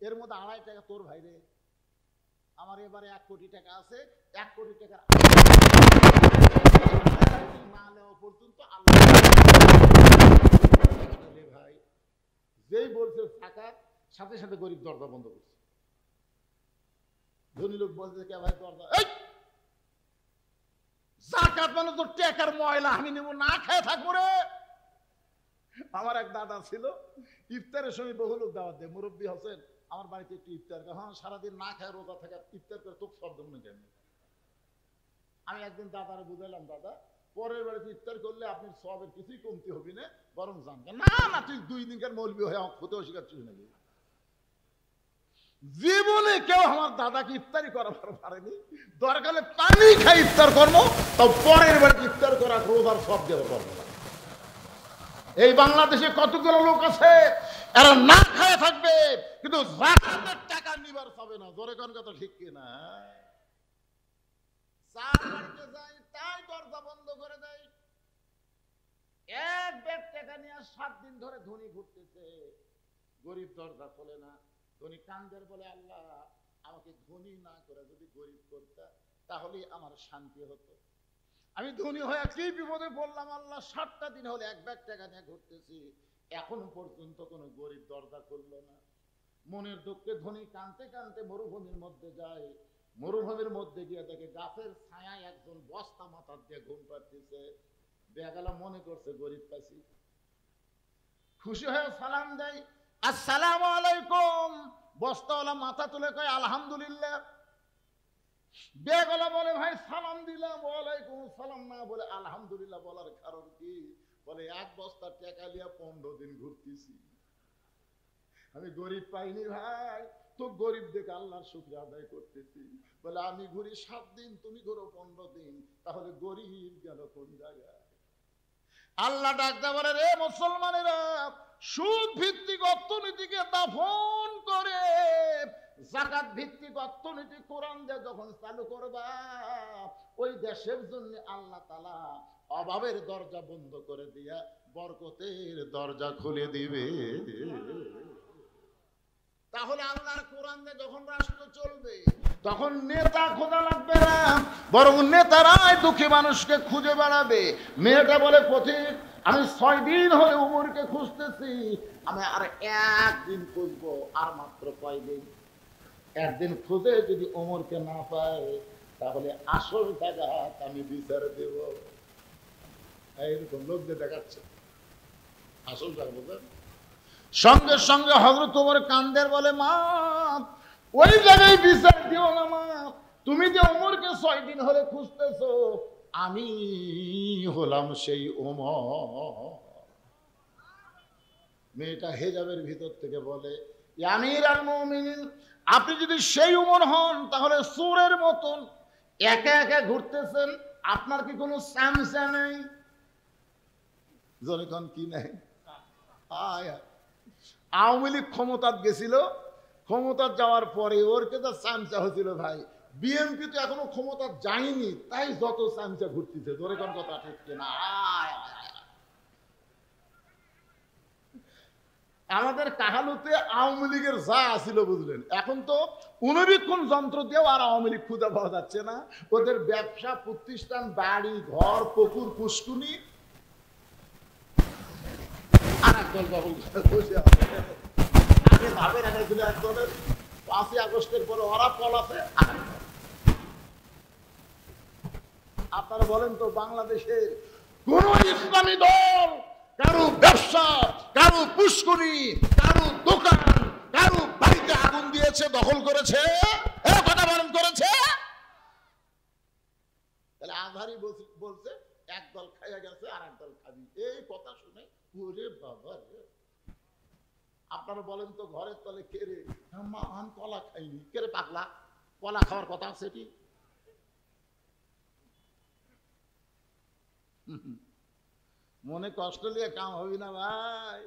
এর মধ্যে 2.5 টাকা তোর ভাইরে, আমার এবারে 1 কোটি টাকা আছে, 1 কোটি টাকার না নেওয়া পর্যন্ত আল্লাহ ভাই যেই বলছে টাকা সাথে সাথে গরিব দরজা বন্ধ করছে। ধনী লোক বলছে কে ভাই দরজা জাকাত মানে তো টাকার ময়লা, আমি নেব না খেয়ে থাকবো রে। আমার এক দাদা ছিল, ইফতারের সময় বহু লোক দাওয়াত দেয়, মুরব্বী হোসেন আমার বাড়িতে একটু ইফতার করে। হ্যাঁ সারাদিন না খায় রোজা থাকা ইফতার করে তোকে সব দেবো না কেন। আমি একদিন দাদারে বুঝাইলাম, দাদা পরের বাড়িতে ইফতার করলে আপনি সবের কিছুই কমতি হবি না, বরং জান না না তুই 2 দিনকার মৌলবি হয়ে আমার হতে অস্বীকার ছিল নাকি। জীবনে কেউ আমার দাদাকে ইফতারি করাবার পারেনি। দরকারে পানি খাই ইফতার করবো, তাও পরের বাড়িতে ইফতার করা রোজার সব দেওয়া করবো না। এই বাংলাদেশে কতগুলো লোক আছে এরা না খায় থাকবে কিন্তু জাকাতের টাকা নিবার পাবে না। জোরে কোন কথা ঠিক কিনা? যার বাড়িতে যাই তাই দরজা বন্ধ করে দেয়। 1 ব্যাগ টাকা নিয়ে 7 দিন ধরে ধনী ঘুরতেছে, গরিব দরজা খোলে না। ধনী কান্দের বলে আল্লাহ আমাকে ধনী না করে যদি গরিব করতা তাহলে আমার শান্তি হতো। আমি ধনী হয়ে কি বিপদে বললাম আল্লাহ, 7টা দিন হলে 1 ব্যাগ টাকা নিয়ে ঘুরতেছি, এখনো পর্যন্ত কোনো গরিব দরজা খুললো না। মনের দুঃখে ধনী কানতে কানতে মরুভূমির মধ্যে যায়। মরুভূমির মধ্যে গিয়ে দেখে গাছের ছায়ায় একজন বস্তা মাথার দিয়ে ঘুম পাচ্ছে। বেগালা মনে করছে গরিব পাইছি, খুশি হয়ে সালাম দেয়, আসসালামু আলাইকুম। বস্তাওয়ালা মাথা তুলে কয় আলহামদুলিল্লাহ। বেগালা বলে ভাই সালাম দিলাম, ওয়ালাইকুম সালাম না বলে আলহামদুলিল্লাহ বলার কারণ কি? বলে এক বস্তা টাকা লিয়া 15 দিন ঘুরতেছি, আমি গরিব পাইনি ভাই, তো গরিব দেখে আল্লাহর শুকরিয়া আদায় করতেছি। বলে আমি ঘুরি 7 দিন, তুমি ঘুরো 15 দিন, তাহলে গরিব গেল কোন জায়গায়? আল্লাহ ডাকতে বলে রে মুসলমানেরা, সুদ ভিত্তিক অর্থনীতিকে দাফন করে যাকাত ভিত্তিক অর্থনীতি কোরআন দিয়ে যখন চালু করবা, ওই দেশের জন্য আল্লাহ তাআলা অভাবের দরজা বন্ধ করে দিয়া বরকতের দরজা খুলে দিবে। তাহলে আল্লাহর কোরআন দিয়ে যখন রাষ্ট্র চলবে, তখন নেতা খোঁজা লাগবে না, বরং নেতারাই দুঃখী মানুষকে খুঁজে বেড়াবে। মেয়েটা বলে পথিক, আমি 6 দিন হলে উমরকে খুঁজতেছি, আমি আর 1 দিন খুঁজবো। আর মাত্র কয়দিন? 1 দিন খুঁজে যদি উমরকে না পায়, তাহলে আসল জায়গা আমি বিচার দেব। এইরকম লোক যে দেখাচ্ছে আসল জায়গা বলবেন। সঙ্গে সঙ্গে হযরত ওমর কান্দের বলে, মা ওই জায়গায় বিচার দিও না মা, তুমি যে ওমরকে 6 দিন হলে খুঁজতেছো, আমি হলাম সেই ওমর। মেয়েটা হেজাবের ভিতর থেকে বলে, আমিরুল মুমিনিন, আপনি যদি সেই ওমর হন, তাহলে চোরের মতন একা একা ঘুরতেছেন, আপনার কি কোনো চামচা নেই? জনগণ কি নেই? আওয়ামী লীগ ক্ষমতার গেছিল, ক্ষমতার যাওয়ার পরে ওর কে যা চামচা হয়েছিল ভাই, বিএনপি তো এখনো ক্ষমতা যায়নি, তাই যত চামচা ঘুরতেছে। ধরে কোন কথা ঠিক কিনা? আমাদের কাহালুতে আওয়ামী লীগের যা আছিল বুঝলেন, এখন তো পুনরীক্ষণ যন্ত্র দিয়েও আর আওয়ামী লীগ খুঁজে পাওয়া যাচ্ছে না। ওদের ব্যবসা প্রতিষ্ঠান, বাড়ি ঘর, পুকুর পুষ্কুনি আর একদল বসে আছে। আগে ভাবে রেখেছিল একদলের, 5ই আগস্টের পরে ওরা পলাছে। আপনারা বলেন তো, বাংলাদেশের কোন ইসলামী দল কারো ব্যবসা, কারো পুষ্করি, কারো দোকান, কারো বাড়িতে আগুন দিয়েছে, দখল করেছে? কথা বলেন, করেছে? তাহলে আধারি বলছে একদল খাইয়া গেছে আর একদল খাবি। এই কথা শুনে ওরে বাবা রে, আপনারা বলেন তো, ঘরের তলে কেড়ে মা আমি কলা খাইনি, কেড়ে পাগলা, কলা খাওয়ার কথা সেটি? মনে কষ্ট নিয়ে কাম হবি না ভাই।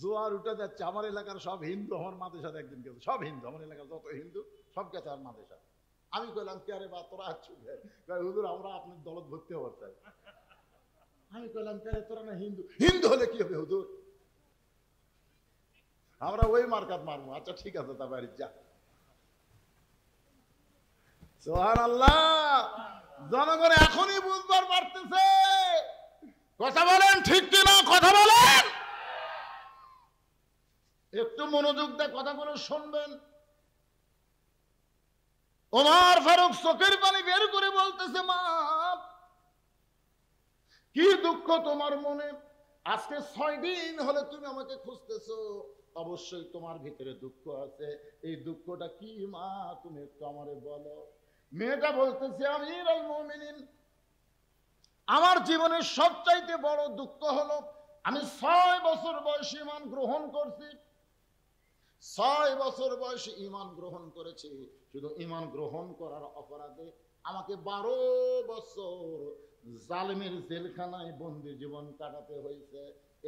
জোয়ার উঠে যাচ্ছে, আমার এলাকার সব হিন্দু আমার মাদের সাথে একদিন গেছে, সব হিন্দু, আমার এলাকার যত হিন্দু সব গেছে আমার মাদের সাথে। আমি কইলাম কে রে বা তোরা আছো? হুজুর আমরা আপনার দলত ভর্তি হওয়ার চাই। আমি কইলাম কে রে, তোরা না হিন্দু? হিন্দু হলে কি হবে হুজুর, আমরা ওই মার্কাত মারবো। আচ্ছা ঠিক আছে, তা বাড়ি যা। সুবহানাল্লাহ। জনগণ এখনই বুঝবার পারতেছে। কথা বলেন ঠিক কিনা? কথা বলেন, একটু মনোযোগ দিয়ে কথাগুলো শুনবেন। ওমর ফারুক চোখের পানি বের করে বলতেছে, মা কি দুঃখ তোমার মনে? আজকে 6 দিন হলে তুমি আমাকে খুঁজতেছো, অবশ্যই তোমার ভিতরে দুঃখ আছে। এই দুঃখটা কি মা, তুমি একটু আমারে বলো। মেয়েটা বলতেছে, আমিরুল মুমিনিন, আমার জীবনের সবচাইতে বড় দুঃখ হলো আমি 6 বছর বয়সে ঈমান গ্রহণ করছি। 6 বছর বয়সে ঈমান গ্রহণ করেছি। শুধু ঈমান গ্রহণ করার অপরাধে আমাকে 12 বছর জালেমের জেলখানায় বন্দি জীবন কাটাতে হয়েছে।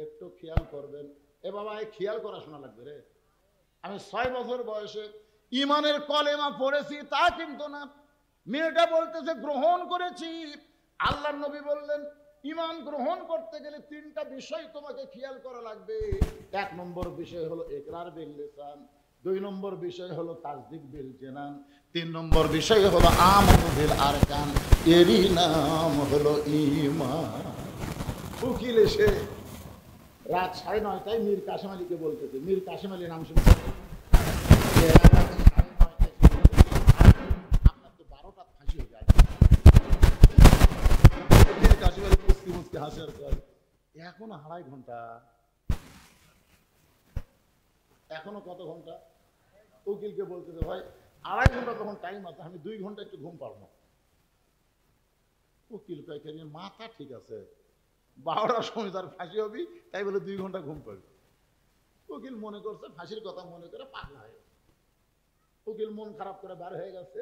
একটু খেয়াল করবেন। এ বাবা, এই খেয়াল করা শোনা লাগবে রে। আমি 6 বছর বয়সে ঈমানের কলেমা পড়েছি তা কিন্তু না। মেয়েটা বলতেছে গ্রহণ করেছি। আল্লাহর নবী বললেন, ঈমান গ্রহণ করতে গেলে 3টা বিষয় তোমাকে খেয়াল করা লাগবে। 1 নম্বর বিষয় হলো ইকরার বিল লিসান, 2 নম্বর বিষয় হলো তাসদিক বিল জানান, 3 নম্বর বিষয় হলো আমানু বিল আরকান। এরই নাম হলো ঈমান। উকিল এসে রাত 9:30টায় মীর কাসেম আলীকে বলতেছে, মীর কাসেম আলী নাম শুনতে আপনার তো 12টা ফাঁসি হয়ে যায়। মীর কাসেম আলী মুস্কি মুস্কি হাসার কয় এখনো 2.5 ঘন্টা, এখনো কত ঘন্টা? উকিলকে বলতেছে ভাই 2.5 ঘন্টা তখন টাইম আছে, আমি 2 ঘন্টা একটু ঘুম পারবো। উকিল কয় মাথা ঠিক আছে, 12টার সময় তার ফাঁসি হবি, তাই বলে 2 ঘন্টা ঘুম পাবি। উকিল মনে করছে ফাঁসির কথা মনে করে পাগলা হয়ে গেছে। উকিল মন খারাপ করে বার হয়ে গেছে।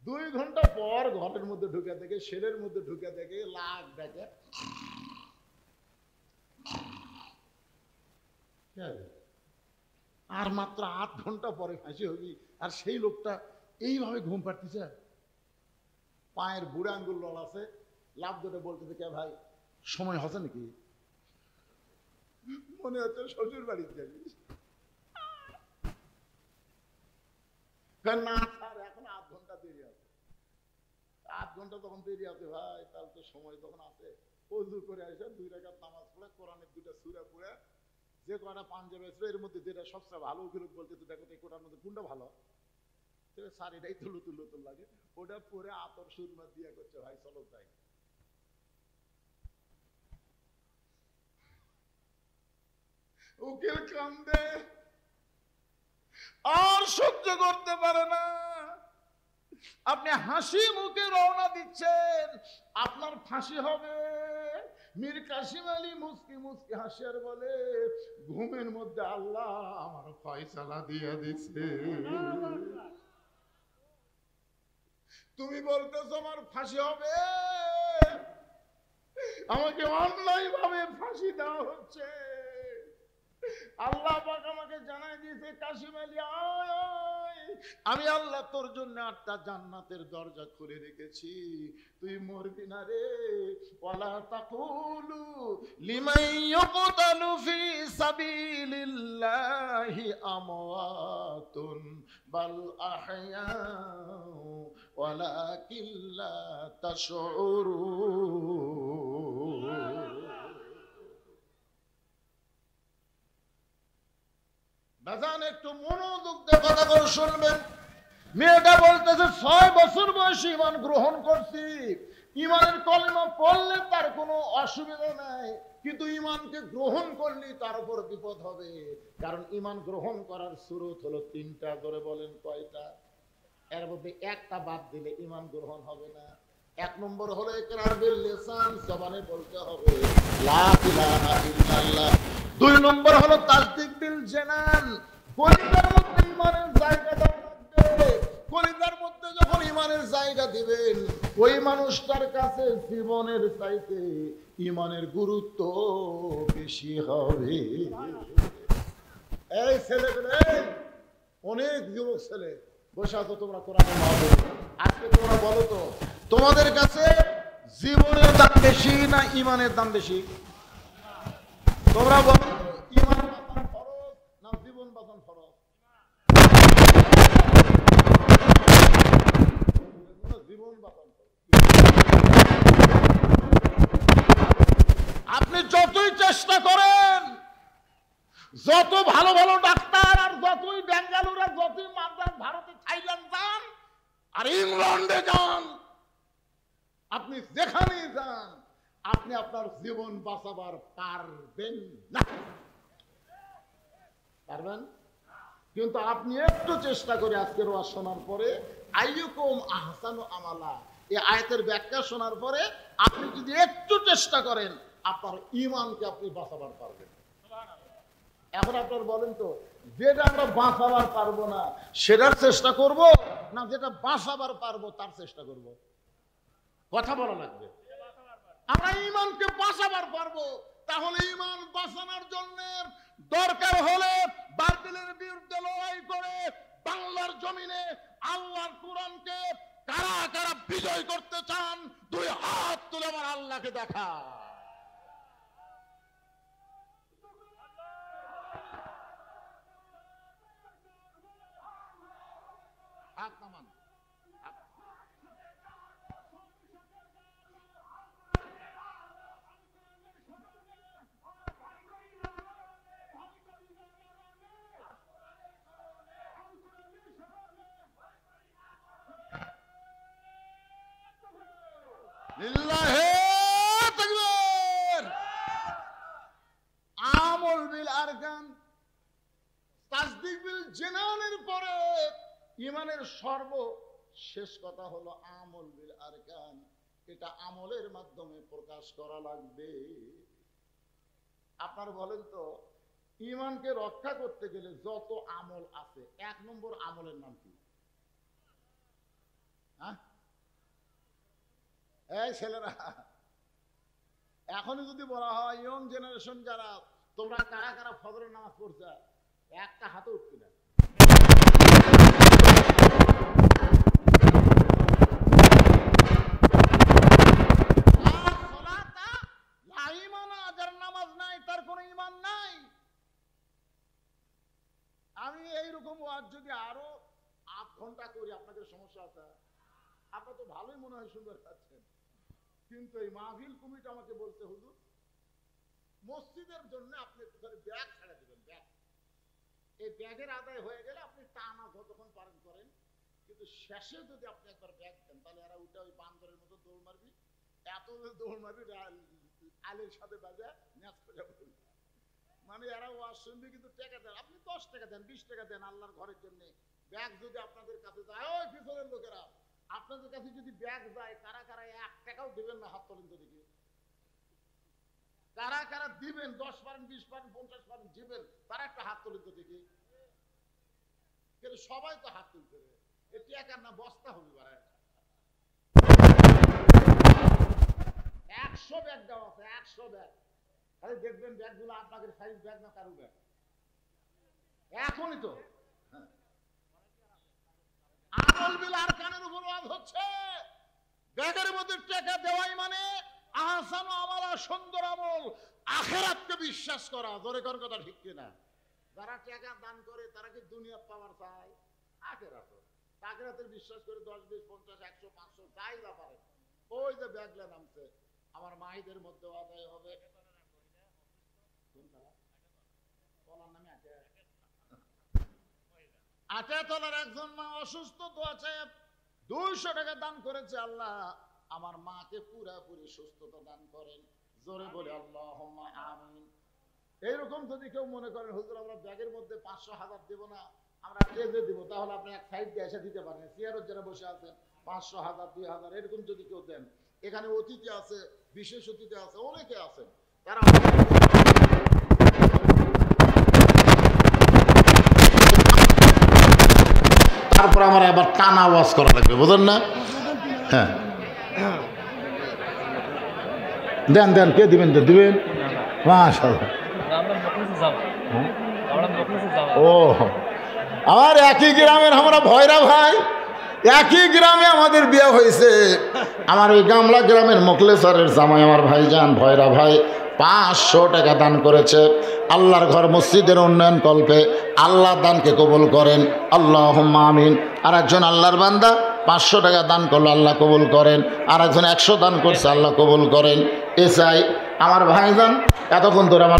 2 ঘন্টা পর ঘরের মধ্যে ঢুকে দেখে, সেলের মধ্যে ঢুকে দেখে লাখ দেখে আর মাত্র 8 ঘন্টা পরে ফাঁসি হবি, আর সেই লোকটা এইভাবে ঘুম পাড়তেছে। পায়ের বুড়ে আঙ্গুল লড় আছে, লাভ ধরে বলতেছে কে ভাই সময় হচ্ছে নাকি? মনে হচ্ছে শ্বশুর বাড়িতে যাবি। না স্যার এখন 8 ঘন্টা দেরি আছে। 8 ঘন্টা তখন দেরি আছে ভাই, তাহলে তো সময় তখন আছে। ওযু করে এসে 2 রাকাত নামাজ পড়ে, কোরআনের 2টা সূরা পড়ে, যে কয়টা পাঞ্জাবি আছে এর মধ্যে যেটা সবচেয়ে ভালো, উকিল বলতে তো দেখো তো এই কোটার মধ্যে কোনটা ভালো? স্যার এটাই তো নতুন নতুন লাগে, ওটা পরে আতর সুরমা দিয়া করছে ভাই চলো তাই। উকিল কান্দে, আর সহ্য করতে পারে না। আপনি হাসি মুখে রওনা দিচ্ছেন, আপনার ফাঁসি হবে। মীর কাসেম আলী মুস্কি মুস্কি হাসিয়ার বলে ঘুমের মধ্যে আল্লাহ আমার ফয়সালা দিয়ে দিছে। তুমি বলতেছো আমার ফাঁসি হবে, আমাকে অন্যায় ভাবে ফাঁসি দেওয়া হচ্ছে। আল্লাহ পাক আমাকে জানাই দিয়েছে কাসেম আলী আয়, আমি আল্লাহ তোর জন্য 8টা জান্নাতের দরজা খুলে রেখেছি, তুই মরবি না রে। ওয়ালা তাকুলু লিমান ইউকতালু ফি সাবিলিল্লাহি আমওয়াতুন বাল আহয়াউ ওয়ালাকিন লা তাশউরুন। বাজান একটু মনোযোগ দিয়ে কথা করে শুনবেন। মেয়েটা বলতেছে 6 বছর বয়সে ঈমান গ্রহণ করছি, ঈমানের কলেমা পড়লে তার কোনো অসুবিধা নাই, কিন্তু ঈমানকে গ্রহণ করলে তার উপর বিপদ হবে। কারণ ঈমান গ্রহণ করার শুরুত হলো 3টা, ধরে বলেন কয়টা? এর মধ্যে একটা বাদ দিলে ঈমান গ্রহণ হবে না। 1 নম্বর হলো ইকরার বিল লিসান, জবানে বলতে হবে লা ইলাহা ইল্লাল্লাহ। 2 নম্বর হলো তাসদিক বিল জানান, কলিজার মধ্যে ঈমানের জায়গা থাকবে। কলিজার মধ্যে যখন ঈমানের জায়গা দিবেন, ওই মানুষটার কাছে জীবনের চাইতে ঈমানের গুরুত্ব বেশি হবে। এই ছেলেগুলো, অনেক যুবক ছেলে বসে আছো তোমরা কোরআনের মাহফিলে, আজকে তোমরা বলো তো তোমাদের কাছে জীবনের দাম বেশি না ঈমানের দাম বেশি? তোমরা বলো ঈমান বাঁচানো ফরজ না জীবন বাঁচানো ফরজ? জীবন বাঁচানো ফরজ। আপনি যতই চেষ্টা করেন, যত ভালো ভালো ডাক্তার আর যতই বেঙ্গালুর আর যতই মাদ্রাজ, ভারতে থাইল্যান্ড যান আর ইংল্যান্ডে যান, আপনি যেখানেই যান, আপনি আপনার জীবন বাঁচাবার পারবেন না। পারবেন? কিন্তু আপনি একটু চেষ্টা করে আজকের ওয়াজ শোনার পরে, আইয়ুকুম আহসানু আমালা, এই আয়াতের ব্যাখ্যা শোনার পরে আপনি যদি একটু চেষ্টা করেন, আপনার ঈমানকে আপনি বাঁচাবার পারবেন। এখন আপনার বলেন তো, যেটা আমরা বাঁচাবার পারবো না সেটার চেষ্টা করব, না যেটা বাঁচাবার পারবো তার চেষ্টা করব? কথা বলা লাগবে। আমরা ঈমানকে বাঁচাবার পারবো, তাহলে ঈমান বাঁচানোর জন্য দরকার হলে বাতিলের বিরুদ্ধে লড়াই করে বাংলার জমিনে আল্লাহর কোরআনকে কারা কারা বিজয় করতে চান, 2 হাত তুলে আমার আল্লাহকে দেখা। হাত নামান। তাসদিক বিল জিনানের পরে ঈমানের সর্বশেষ কথা হলো আমল বিল আরকান। এটা আমলের মাধ্যমে প্রকাশ করা লাগবে। আপনার বলেন তো, ঈমানকে রক্ষা করতে গেলে যত আমল আছে, 1 নম্বর আমলের নাম কি? হ্যাঁ, এই ছেলেরা, এখনই যদি বলা হয় ইয়ং জেনারেশন যারা, তোমরা কারা কারা ফজরের নামাজ পড়ছো, একটা হাতে উঠবে না। যার নামাজ নাই তার কোনো ঈমান নাই। আমি এইরকম ওয়াজ যদি আরো 8 ঘন্টা করি, আপনাদের সমস্যা আছে? আপনার তো ভালোই মনে হয় সুন্দর পাচ্ছেন, কিন্তু এই মাহফিল কমিটি আমাকে বলতে, হুজুর মসজিদের জন্য আপনি ব্যাগ ছেড়ে দিবেন, ব্যাগ, এই ব্যাগের আদায় হয়ে গেলে আপনি টানা যতক্ষণ পারেন করেন, কিন্তু শেষে যদি আপনি একবার ব্যাগ দেন তাহলে এরা উঠে ওই বান্দরের মতো দৌড় মারবি, এত দৌড় মারবি আলের সাথে বাজা ম্যাচ করে যাবে। মানে এরা ওয়াজ শুনবে কিন্তু টাকা দেন, আপনি 10 টাকা দেন, 20 টাকা দেন আল্লাহর ঘরের জন্য। ব্যাগ যদি আপনাদের কাছে যায়, ওই পিছনের লোকেরা, আপনাদের কাছে যদি ব্যাগ যায়, কারা কারা 1 টাকাও দিবেন না? হাত তোলেন তো দেখি। কারা কারা দিবেন? 10 পারেন, 20 পারেন, 50 পারেন দিবেন, তারা একটা হাত তোলেন তো দেখি। কিন্তু সবাই তো হাত তুলতে, এটি একার না বস্তা হবে। 100 ব্যাগ দেওয়া আছে, 100 ব্যাগ। তাহলে দেখবেন ব্যাগগুলো আপনাদের সাইজ ব্যাগ না কারু ব্যাগ। এখনই তো আমল বিল আরকানের উপর ওয়াজ হচ্ছে। ব্যাগের মধ্যে টাকা দেওয়াই মানে আহসান আমালা, সুন্দর আমল, আখিরাতকে বিশ্বাস করা। জোরে কোন কথা ঠিক কিনা? যারা টাকা দান করে তারা কি দুনিয়া পাওয়ার চায়? আখিরাত, আখিরাতের বিশ্বাস করে 10, 20, 50, 100, 500 যাই না পারে। ওই যে ব্যাগলা নামছে, আমার মায়েদের মধ্যে আদায় হবে। আটাতলার একজন মা অসুস্থ, দোয়া চায় 200 টাকা দান করেছে। আল্লাহ আমার মাকে পুরাপুরি সুস্থতা দান করেন। জোরে বলে আল্লাহুম্মা আমিন। এইরকম যদি কেউ মনে করেন হুজুর আমরা ব্যাগের মধ্যে 500, 1000 দেব না, আমরা ট্রেজে দিব, তাহলে আপনি এক সাইড দিয়ে এসে দিতে পারেন। চেয়ারও যারা বসে আছেন 500, 1000, 2000 এরকম যদি কেউ দেন, এখানে অতিথি আছে, বিশেষ অতিথি আছে, অনেকে আছেন, তারা তারপর আমার আবার টানা ওয়াজ করা লাগবে, বুঝলেন না? হ্যাঁ, দেন দেন, কে দিবেন? দিবেন, মাশাআল্লাহ। ও আমার একই গ্রামের, আমরা ভয়রা ভাই, একই গ্রামে আমাদের বিয়ে হয়েছে। আমার ওই গামলা গ্রামের মোখলেসরের জামাই আমার ভাইজান ভয়রা ভাই 500 টাকা দান করেছে আল্লাহর ঘর মসজিদের উন্নয়ন কল্পে। আল্লাহ দানকে কবুল করেন, আল্লাহুম্মা আমিন। আর একজন আল্লাহর বান্দা 500 টাকা দান করলো, আল্লাহ কবুল করেন। আর একজন 100 দান করছে, আল্লাহ কবুল করেন। এ চাই আমার ভাইজান এতক্ষণ ধরে আমার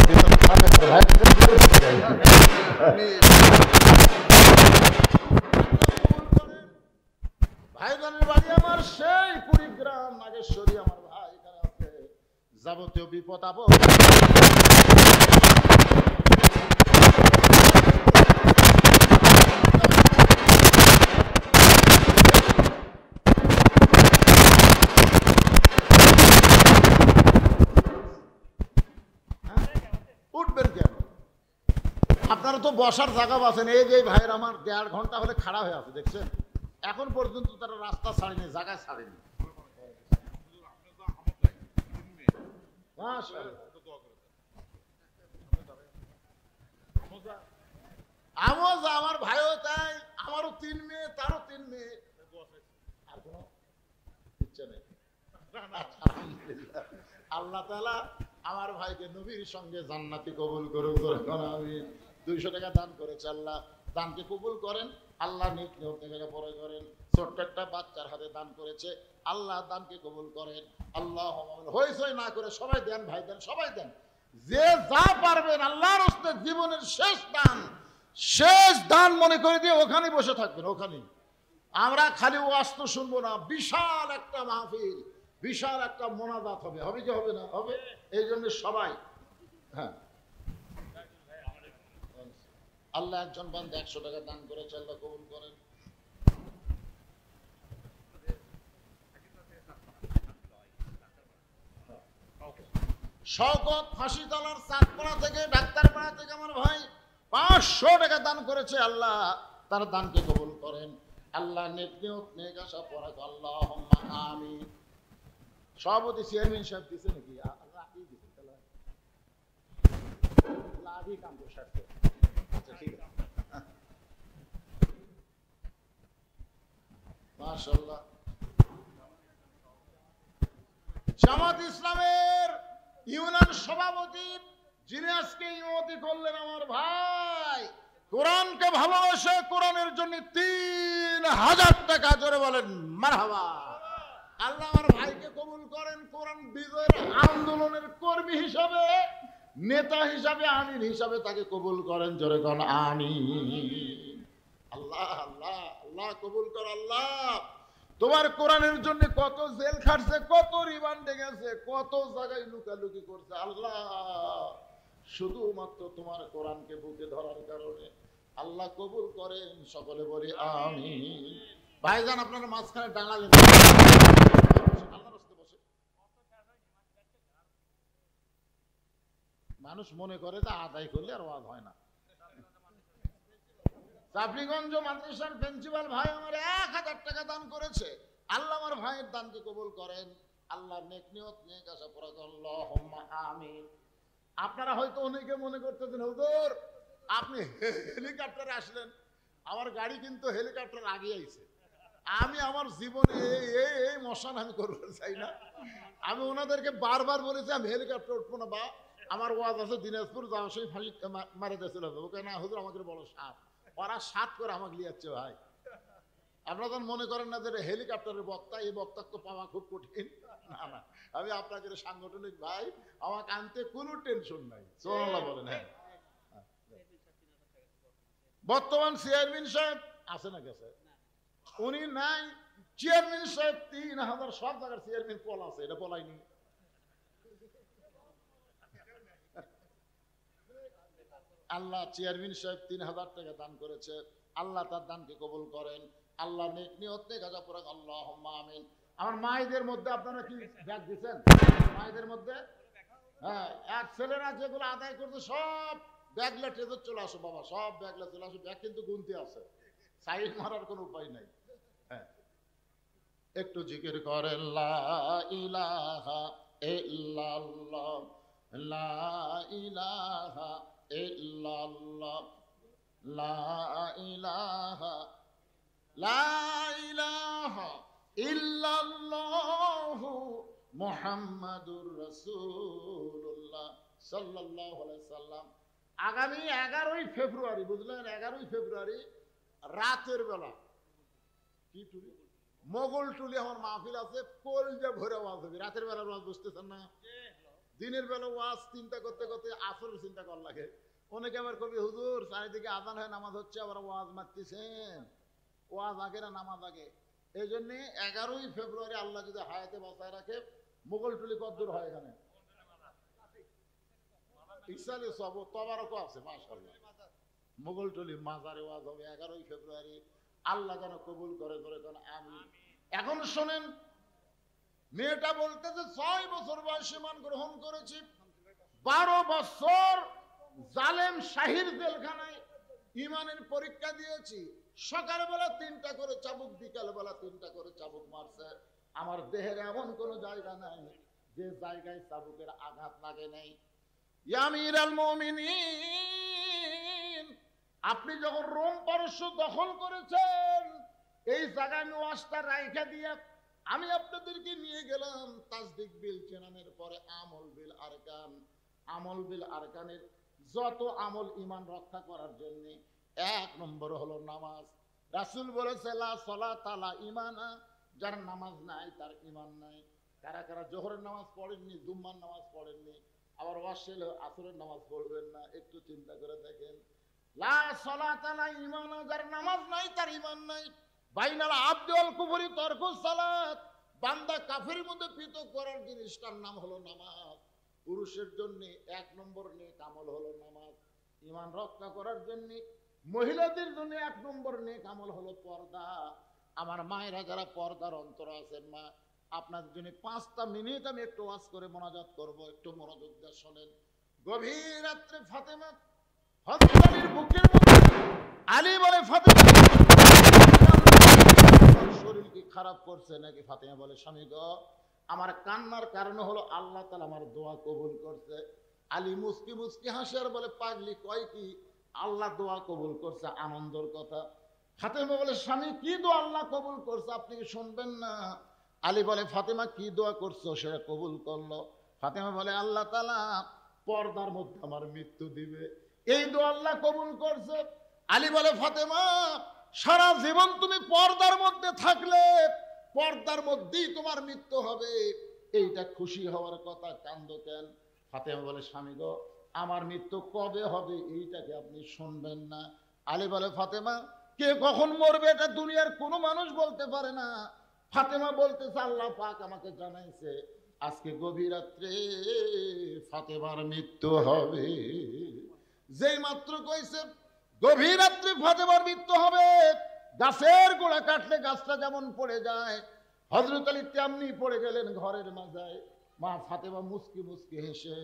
ভাইজানের বাড়ি আমার সেই কুড়িগ্রাম নাগেশ্বরী। আমার ভাই এখানে আছে, যাবতীয় বিপদ আপদ উঠবেন কেন? আপনারা তো বসার জায়গা পাচ্ছেন। এই যে ভাইয়ের আমার 1.5 ঘন্টা হলে খাড়া হয়ে আছে, দেখছেন? এখন পর্যন্ত তারা রাস্তা ছাড়েনি, জায়গায় ছাড়েনি। আমার ভাইও তাই, আমারও 3 মেয়ে, তারও 3 মেয়ে। আর কোনো ইচ্ছা নেই। আল্লাহ তাআলা আমার ভাইকে নবীর সঙ্গে জান্নাতি কবুল করুন। আমি 200 টাকা দান করেছে, আল্লাহ দানকে কবুল করেন। আল্লাহ নিক নিয়ত থেকে পরে করেন। ছোট্ট একটা বাচ্চার হাতে দান করেছে, আল্লাহ দানকে কবুল করেন। আল্লাহ হইচই না করে সবাই দেন, ভাই দেন, সবাই দেন, যে যা পারবেন। আল্লাহর রাস্তে জীবনের শেষ দান মনে করে দিয়ে ওখানেই বসে থাকবেন। ওখানেই আমরা খালি ওয়াজ তো শুনবো না, বিশাল একটা মাহফিল, বিশাল একটা মোনাজাত হবে। হবে কি হবে না? হবে। এই জন্য সবাই, হ্যাঁ আল্লাহ একজন বান্দা 100 টাকা দান করেছে, আল্লাহ কবুল করেন। শওকত ফাঁসিতলার চাঁদপাড়া থেকে, ডাক্তারপাড়া থেকে আমার ভাই 500 টাকা দান করেছে, আল্লাহ তার দানকে কবুল করেন। আল্লাহ নেক নিয়ত নেক আশা পরাক, আল্লাহুম্মা আমিন। সভাপতি চেয়ারম্যান সাহেব দিছে নাকি? রাখি দিছে, তাহলে লাভই কাম করছে। আচ্ছা ঠিক আছে, মাশাআল্লাহ। জামাত ইসলামের ইউনিয়ন সভাপতি যিনি আজকে ইমামতি করলেন, আমার ভাই কোরআনকে ভালোবাসে, কোরআনের জন্য 3000 টাকা, জোরে বলেন মারহাবা। আল্লাহ আমার ভাইকে কবুল করেন, কোরআন বিজয়ের আন্দোলনের কর্মী হিসাবে, নেতা হিসাবে, আমির হিসাবে তাকে কবুল করেন, জোরে কোন আমিন। আল্লাহ আল্লাহ আল্লাহ কবুল কর। আল্লাহ তোমার কোরআনের জন্য কত জেল খাটছে, কত রিমান্ডে গেছে, কত জায়গায় লুকালুকি করছে, আল্লাহ শুধুমাত্র তোমার কোরআনকে বুকে ধরার কারণে আল্লাহ কবুল করেন, সকলে বলি আমিন। ভাইজান আপনারা মাঝখানে দাঁড়ালেন, মানুষ মনে করে যে আদায় করলে আর ওয়াজ হয় না। চাপড়িগঞ্জ মাদ্রাসার প্রিন্সিপাল ভাই আমার 1000 টাকা দান করেছে, আল্লাহ আমার ভাইয়ের দানকে কবুল করেন, আল্লাহ নেক নিয়ত নেক আশা পরাক, আল্লাহুম্মা আমিন। আপনারা হয়তো অনেকে মনে করতেছেন হুজুর আপনি হেলিকপ্টারে আসলেন, আমার গাড়ি কিন্তু হেলিকপ্টার আগে আইছে। আমি আমার জীবনে এই মশান আমি করতে চাই না। আমি ওনাদেরকে বারবার বলেছি আমি হেলিকপ্টার উঠবো না, বা আমার ওয়াজ আছে দিনাজপুর যাওয়ার সময় ফাঁসি মারে দিয়েছিল, ওকে না হুজুর আমাকে বলো সাপ, ওরা 7 করে আমাকে লিয়াচ্ছে। ভাই আপনারা যখন মনে করেন না যে হেলিকপ্টারের বক্তা, এই বক্তা তো পাওয়া খুব কঠিন, না না, আমি আপনাকে সাংগঠনিক ভাই, আমাকে আনতে কোনো টেনশন নাই, সুবহানাল্লাহ বলেন। হ্যাঁ, বর্তমান চেয়ারম্যান সাহেব আছে না গেছে? উনি নাই, চেয়ারম্যান সাহেব 3000, সব জায়গার চেয়ারম্যান পল আছে, এটা পলাইনি। আল্লাহ চেয়ারম্যান সাহেব 3000 টাকা দান করেছে, আল্লাহ তার দানকে কবুল করেন, আল্লাহ নেক নিয়ত নেক আশা পরাক, আল্লাহুম্মা আমিন। আমার মায়েদের মধ্যে আপনারা কি ব্যাগ দিচ্ছেন? মায়েদের মধ্যে হ্যাঁ, এক ছেলেরা যেগুলো আদায় করতে সব ব্যাগলা ট্রেজর চলে আসো বাবা, সব ব্যাগলা চলে আসো, ব্যাগ কিন্তু গুনতে আছে, সাইড মারার কোনো উপায় নাই। হ্যাঁ, একটু জিকির করেন লা ইলাহা ইল্লাল্লাহ, লা ইলাহা ইল্লাল্লাহ, লা ইলাহা, লা ইলাহা ইল্লাল্লাহু মুহাম্মাদুর রাসূলুল্লাহ সাল্লাল্লাহু আলাইহি সাল্লাম। আগামী 11ই ফেব্রুয়ারি, বুঝলেন, 11ই ফেব্রুয়ারি রাতের বেলা কি টুলি, মোগল টুলি আমার মাহফিল আছে, কলজা ভরে ওয়াজ হবে। রাতের বেলা ওয়াজ বুঝতেছেন না, দিনের বেলা ওয়াজ চিন্তা করতে করতে আসরের চিন্তা কর লাগে। অনেকে আবার কবি হুজুর চারিদিকে আজান হয়, নামাজ হচ্ছে, আবার ওয়াজ মারতেছেন, ওয়াজ আগে না নামাজ আগে। এই জন্য 11ই ফেব্রুয়ারি আল্লাহ যদি হায়াতে বাঁচায় রাখে, মোগল টুলি কদ্দূর হয় এখানে, ইসালে সব তবারকও আছে মাশাআল্লাহ, মোগল টুলি মাজারে ওয়াজ হবে 11ই ফেব্রুয়ারি। আল্লাহ যেন কবুল করে ধরে কোন আমিন। এখন শোনেন, মেয়েটা বলতেছে 6 বছর বয়সে মান গ্রহণ করেছি, 12 বছর জালেম শাহির জেলখানায় ইমানের পরীক্ষা দিয়েছি। সকালবেলা 3টা করে চাবুক, বিকালবেলা 3টা করে চাবুক মারছে। আমার দেহের এমন কোন জায়গা নাই যে জায়গায় চাবুকের আঘাত লাগে নাই। ইয়া আমিরুল মুমিনিন, আপনি যখন রোম পারস্য দখল করেছেন, এই জায়গায় ওয়াজটা রাইখা দিয়ে আমি আপনাদেরকে নিয়ে গেলাম তাসদিক বিল চেনানের পরে আমল বিল আরকান। আমল বিল আরকানের যত আমল ইমান রক্ষা করার জন্য 1 নম্বর হলো নামাজ। রাসূল বলেছে লা সালাতা লা ঈমানা, যার নামাজ নাই তার ঈমান নাই। কারা কারা জোহরের নামাজ পড়েননি, জুম্মার নামাজ পড়েননি, আবার ওয়াসিল আসরের নামাজ পড়বেন না, একটু চিন্তা করে দেখেন। লা সালাতা লা ঈমানা, যার নামাজ নাই তার ঈমান নাই। বাইনাল আবদি ওয়াল কুফরি তারকুস সালাত, বান্দা কাফের মধ্যে পৃথক করার জিনিসটার নাম হলো নামাজ। পুরুষের জন্য 1 নম্বর নেক আমল হলো নামাজ। ঈমান রক্ষা করার জন্য মহিলাদের জন্য 1 নম্বর নেক আমল হলো পর্দা। আমার মায়েরা যারা পর্দার অন্তর আছেন, মা আপনাদের জন্য 5টা মিনিট আমি একটু ওয়াজ করে মোনাজাত করব, একটু মনোযোগ দিয়ে শোনেন। গভীর রাত্রে ফাতেমা হযরত আলীর বুকের মধ্যে, আলী বলে ফাতেমা শরীর কি খারাপ করছে নাকি? ফাতেমা বলে স্বামী গো, আমার কান্নার কারণ হলো আল্লাহ তাআলা আমার দোয়া কবুল করছে। আলী মুস্কি মুস্কি হাসে আর বলে পাগলি কয় কি? আল্লাহ দোয়া কবুল করছে, আনন্দের কথা। ফাতেমা বলে স্বামী কি দোয়া আল্লাহ কবুল করছে আপনি কি শুনবেন না? আলী বলে ফাতেমা কি দোয়া করছো সেটা কবুল করলো। ফাতেমা বলে আল্লাহ তাআলা পর্দার মধ্যে আমার মৃত্যু দিবে, এই দোয়া আল্লাহ কবুল করছে। আলী বলে ফাতেমা সারা জীবন তুমি পর্দার মধ্যে থাকলে পর্দার মধ্যেই তোমার মৃত্যু হবে, এইটা খুশি হওয়ার কথা, কান্দো কেন? ফাতেমা বলে স্বামী গো, আমার মৃত্যু কবে হবে এইটাকে আপনি শুনবেন না? আলী বলে ফাতেমা কে কখন মরবে এটা দুনিয়ার কোনো মানুষ বলতে পারে না। ফাতেমা বলতেছে আল্লাহ পাক আমাকে জানাইছে আজকে গভীর রাত্রে ফাতেমার মৃত্যু হবে। যেই মাত্র কইছে গভীর রাত্রে ফাতেমার মৃত্যু হবে, গাছের গোড়া কাটলে গাছটা যেমন পড়ে যায়, হযরত আলী তেমনি পড়ে গেলেন ঘরের মাঝায়। মা ফাতেমা মুস্কি মুস্কি হেসে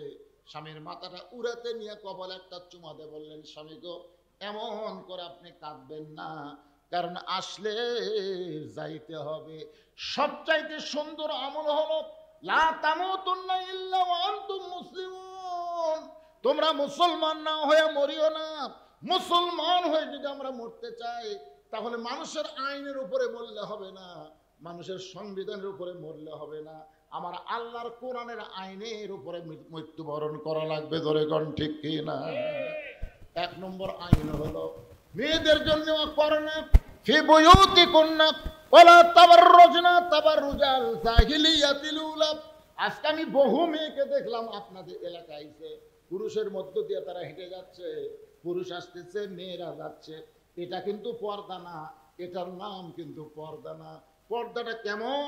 স্বামীর মাথাটা উড়াতে নিয়ে কপালে একটা চুমা দিয়ে বললেন স্বামী গো, এমন করে আপনি কাঁদবেন না, কারণ আসলে যাইতে হবে। সবচাইতে সুন্দর আমল হলো লা তামুতুন্না ইল্লা ওয়া আনতুম মুসলিমুন। তোমরা মুসলমান না হয়ে মরিও না। মুসলমান হয়ে যদি আমরা মরতে চাই তাহলে মানুষের আইনের উপরে মরলে হবে না, মানুষের সংবিধানের উপরে মরলে হবে না, আমার আল্লাহর কোরআনের আইনের উপরে মৃত্যুবরণ করা লাগবে। ধরে কোন ঠিক কি না? 1 নম্বর আইন হলো মেয়েদের জন্য করোনা ফি বুয়ুতিকুন্না ওয়ালা তাবাররুজনা তাবাররুজাল জাহিলিয়াতিল উলা। আজকে আমি বহু মেয়েকে দেখলাম আপনাদের এলাকায় এসে পুরুষের মধ্য দিয়ে তারা হেঁটে যাচ্ছে, পুরুষ আসতেছে মেয়েরা যাচ্ছে, এটা কিন্তু পর্দা না, এটার নাম কিন্তু পর্দা না। পর্দাটা কেমন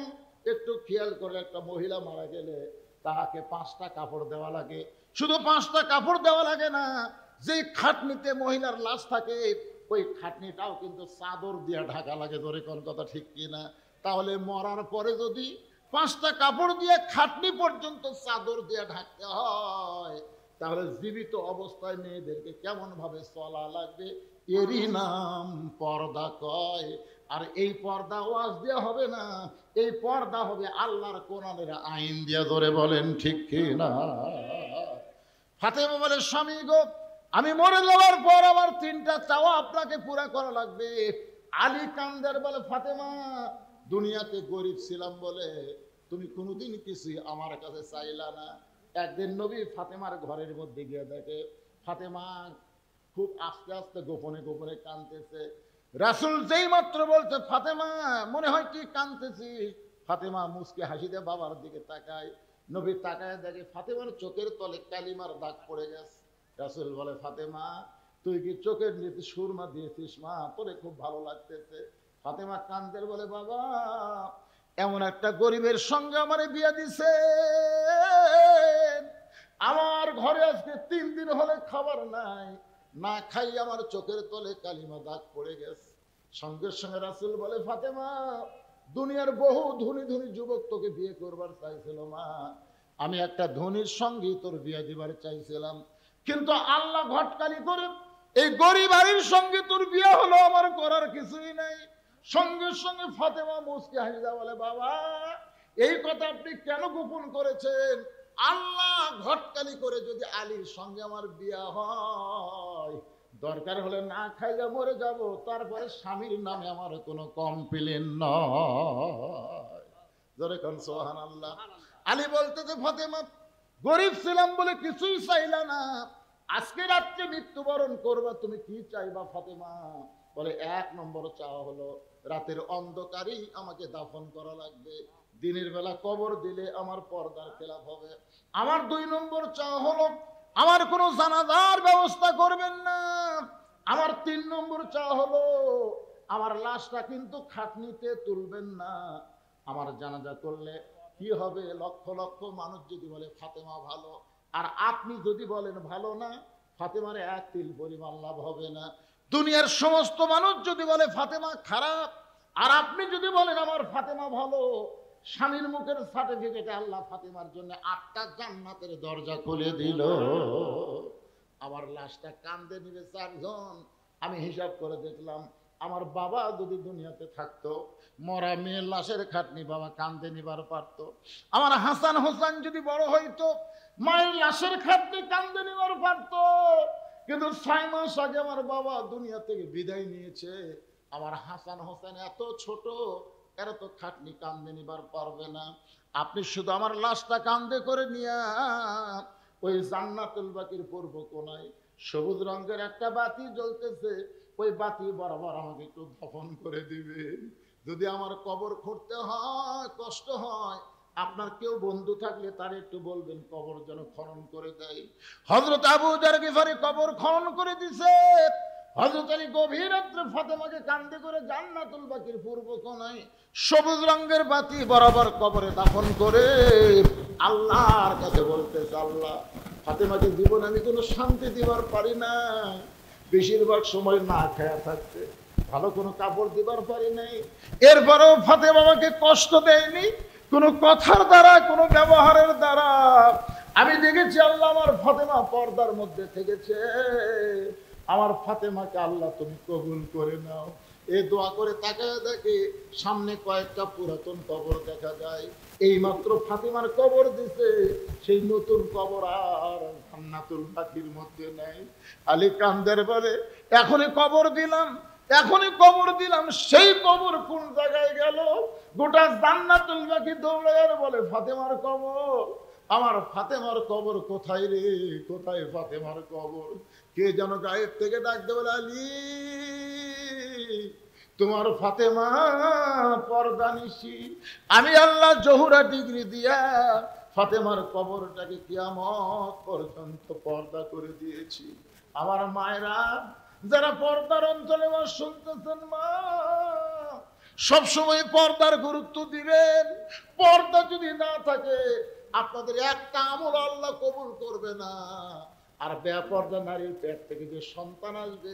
একটু খেয়াল করে, একটা মহিলা মারা গেলে তাকে 5টা কাপড় দেওয়া লাগে। শুধু 5টা কাপড় দেওয়া লাগে না, যে খাটনিতে মহিলার লাশ থাকে ওই খাটনিটাও কিন্তু চাদর দিয়ে ঢাকা লাগে। ধরে কোন কথা ঠিক কিনা? তাহলে মরার পরে যদি 5টা কাপড় দিয়ে খাটনি পর্যন্ত চাদর দিয়ে ঢাকতে হয়, তাহলে জীবিত অবস্থায় মেয়েদেরকে কেমন ভাবে চলা লাগবে, এরই নাম পর্দা কয়। আর এই পর্দা ওয়াজ দেওয়া হবে না, এই পর্দা হবে আল্লাহর কোরআনের আইন দিয়ে। ধরে বলেন ঠিক কি না? ফাতেমা বলে স্বামী গো, আমি মরে যাওয়ার পর আমার 3টা চাওয়া আপনাকে পুরা করা লাগবে। আলী কান্দের বলে ফাতেমা দুনিয়াতে গরিব ছিলাম বলে তুমি কোনোদিন কিছু আমার কাছে চাইলা না। একদিন নবী ফাতেমার ঘরের মধ্যে গিয়ে দেখে ফাতেমা খুব আস্তে আস্তে গোপনে গোপনে কাঁদতেছে। রাসূল যেই মাত্র বলতে ফাতেমা মনে হয় কি কাঁদতেছিস, ফাতেমা মুস্কি হাসিতে বাবার দিকে তাকায়। নবী তাকায় দেখে ফাতেমার চোখের তলে কালিমার দাগ পড়ে গেছে। রাসূল বলে ফাতেমা তুই কি চোখের নিচে সুরমা দিয়েছিস মা? তোরে খুব ভালো লাগতেছে। ফাতেমা কান্দের বলে বাবা এমন একটা গরিবের সঙ্গে আমারে বিয়ে দিছে, আমার ঘরে আজকে 3 দিন হলে খাবার নাই, না খাই আমার চোখের তলে কালিমা দাগ পড়ে গেছে। সঙ্গে সঙ্গে রাসূল বলে ফাতেমা দুনিয়ার বহু ধনী ধনী যুবক তোকে বিয়ে করবার চাইছিল মা, আমি একটা ধনীর সঙ্গে তোর বিয়ে দিবার চাইছিলাম, কিন্তু আল্লাহ ঘটকালি করে এই গরিব বাড়ির সঙ্গে তোর বিয়ে হলো, আমার করার কিছুই নাই। সঙ্গে সঙ্গে ফাতেমা মুস্কি হাসিদা বলে বাবা এই কথা আপনি কেন গোপন করেছেন? আল্লাহ ঘটকালি করে যদি আলীর সঙ্গে আমার বিয়ে হয়, দরকার হলে না খাইয়া মরে যাব, তারপরে স্বামীর নামে আমার কোনো কমপ্লেন নয়। জোরে কোন সুবহানাল্লাহ। আলী বলতেছে ফাতেমা গরিব ছিলাম বলে কিছুই চাইলা না, আজকে রাত্রে মৃত্যুবরণ করবা, তুমি কি চাইবা ফাতেমা? বলে 1 নম্বর চাওয়া হলো রাতের অন্ধকারেই আমাকে দাফন করা লাগবে, দিনের বেলা কবর দিলে আমার পর্দার খেলাফ হবে। আমার 2 নম্বর চাওয়া হলো আমার কোনো জানাজার ব্যবস্থা করবেন না। আমার 3 নম্বর চাওয়া হলো আমার লাশটা কিন্তু খাটনিতে তুলবেন না। আমার জানাজা করলে কি হবে, লক্ষ লক্ষ মানুষ যদি বলে ফাতেমা ভালো, আর আপনি যদি বলেন ভালো না, ফাতেমার 1 তিল পরিমাণ লাভ হবে না। দুনিয়ার সমস্ত মানুষ যদি বলে ফাতেমা খারাপ, আর আপনি যদি বলেন আমার ফাতেমা ভালো, স্বামীর মুখের সার্টিফিকেটে আল্লাহ ফাতেমার জন্য 8টা জান্নাতের দরজা খুলে দিল। আমার লাশটা কান্দে নিবে 4 জন। আমি হিসাব করে দেখলাম, আমার বাবা যদি দুনিয়াতে থাকতো, মরা মেয়ের লাশের খাটনি বাবা কান্দে নিবার পারত। আমার হাসান হোসেন যদি বড় হইতো, মায়ের লাশের খাটনি কান্দে নিবার পারত। কিন্তু 6 মাস আগে আমার বাবা দুনিয়া থেকে বিদায় নিয়েছে। আমার হাসান হোসেন এত ছোট, এরা তো খাটনি কান্দে নিবার পারবে না। আপনি শুধু আমার লাশটা কান্দে করে নিয়ে ওই জান্নাতুল বাকির পূর্ব কোনায় সবুজ রঙের একটা বাতি জ্বলতেছে, ওই বাতি বরাবর আমাকে একটু দফন করে দিবে। যদি আমার কবর খুঁড়তে হয়, কষ্ট হয়, আপনার কেউ বন্ধু থাকলে তার একটু বলবেন কবর যেন খনন করে দেয়। হযরত আবু যার গিফারি কবর খনন করে দিছে। হযরত আলী গভীর রাত্রে ফাতেমাকে কান্দে করে জান্নাতুল বাকির পূর্ব কোণায় সবুজ রঙের বাতি বরাবর কবরে দাফন করে আল্লাহর কাছে বলতেছে, আল্লাহ ফাতেমাকে জীবনে আমি কোনো শান্তি দিবার পারি না, বেশিরভাগ সময় না খায়া থাকতে, ভালো কোনো কাপড় দিবার পারি নাই। এরপরেও ফাতেমা আমাকে কষ্ট দেয়নি কোনো কথার দ্বারা, কোনো ব্যবহারের দ্বারা। আমি দেখেছি আল্লাহ আমার ফাতেমা পর্দার মধ্যে থেকেছে। আমার ফাতেমাকে আল্লাহ তুমি কবুল করে নাও। এই দোয়া করে তাকায় দেখে সামনে কয়েকটা পুরাতন কবর দেখা যায়। এইমাত্র ফাতেমার কবর দিছে, সেই নতুন কবর আর জান্নাতুল বাকির মধ্যে নাই। আলী কান্দের বলে, এখনই কবর দিলাম, এখনই কবর দিলাম, সেই কবর কোন জায়গায় গেল? গোটা জান্নাতুল বাকি দৌড়ায় বলে ফাতেমার কবর। আমার ফাতেমার কবর কোথায় রে, কোথায় ফাতেমার কবর? কে যেন গায়ের থেকে ডাকতে বলে, আলী তোমার ফাতেমা পর্দানিশি। আমি আল্লাহ জহুরা ডিগ্রি দিয়া ফাতেমার কবরটাকে কিয়ামত পর্যন্ত পর্দা করে দিয়েছি। আমার মায়েরা যারা পর্দার অঞ্চলে শুনতেছেন, মা সবসময় পর্দার গুরুত্ব দিবেন। পর্দা যদি না থাকে আপনাদের একটা আমল আল্লাহ কবুল করবে না। আর বেপর্দা নারীর পেট থেকে যে সন্তান আসবে,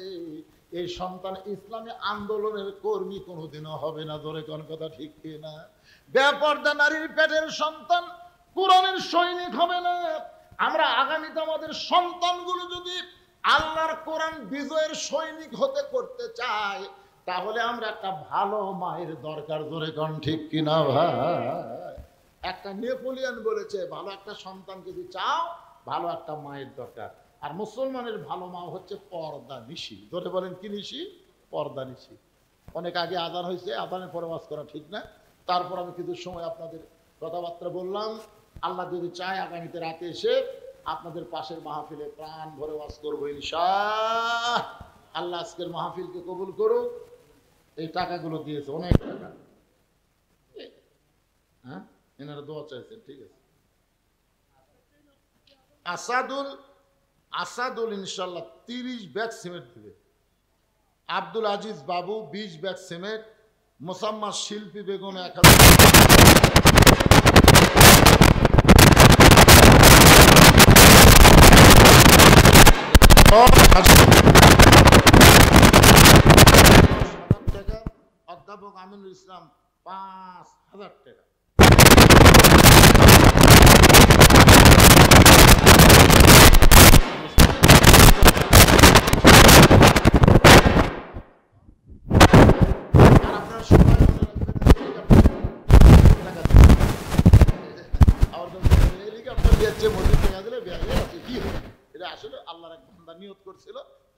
এই সন্তান ইসলামী আন্দোলনের কর্মী কোনোদিনও হবে না। ধরে কোন কথা ঠিক কিনা? বেপর্দা নারীর পেটের সন্তান কোরআনের সৈনিক হবে না। আমরা আগামীতে আমাদের সন্তানগুলো যদি আল্লাহর কোরআন বিজয়ের সৈনিক হতে করতে চাই, তাহলে আমরা একটা ভালো মায়ের দরকার। ধরে কোন ঠিক কিনা ভাই? একটা নেপোলিয়ন বলেছে, ভালো একটা সন্তান যদি চাও, ভালো একটা মায়ের দরকার। আর মুসলমানের ভালো মা হচ্ছে পর্দা নিশি। ধরে বলেন কি নিশি? পর্দা নিশি। অনেক আগে আজান হয়েছে, আজানের পরে ওয়াজ করা ঠিক না। তারপর আমি কিছু সময় আপনাদের কথাবার্তা বললাম। আল্লাহ যদি চায় আগামীতে রাতে এসে আপনাদের পাশের মাহফিলে প্রাণ ভরে ওয়াজ করবো ইনশাআল্লাহ। আল্লাহ আজকের মাহফিলকে কবুল করুক। এই টাকাগুলো দিয়েছে, অনেক টাকা। হ্যাঁ, এনারা দোয়া চাইছেন, ঠিক আছে। আসাদুল ইনশাল্লাহ 30 ব্যাগ সিমেন্ট দিবে। আব্দুল আজিজ বাবু 20 ব্যাগ সিমেন্ট। মোসাম্মদ শিল্পী বেগম 1000। অধ্যাপক আমিনুল ইসলাম 5000 টাকা।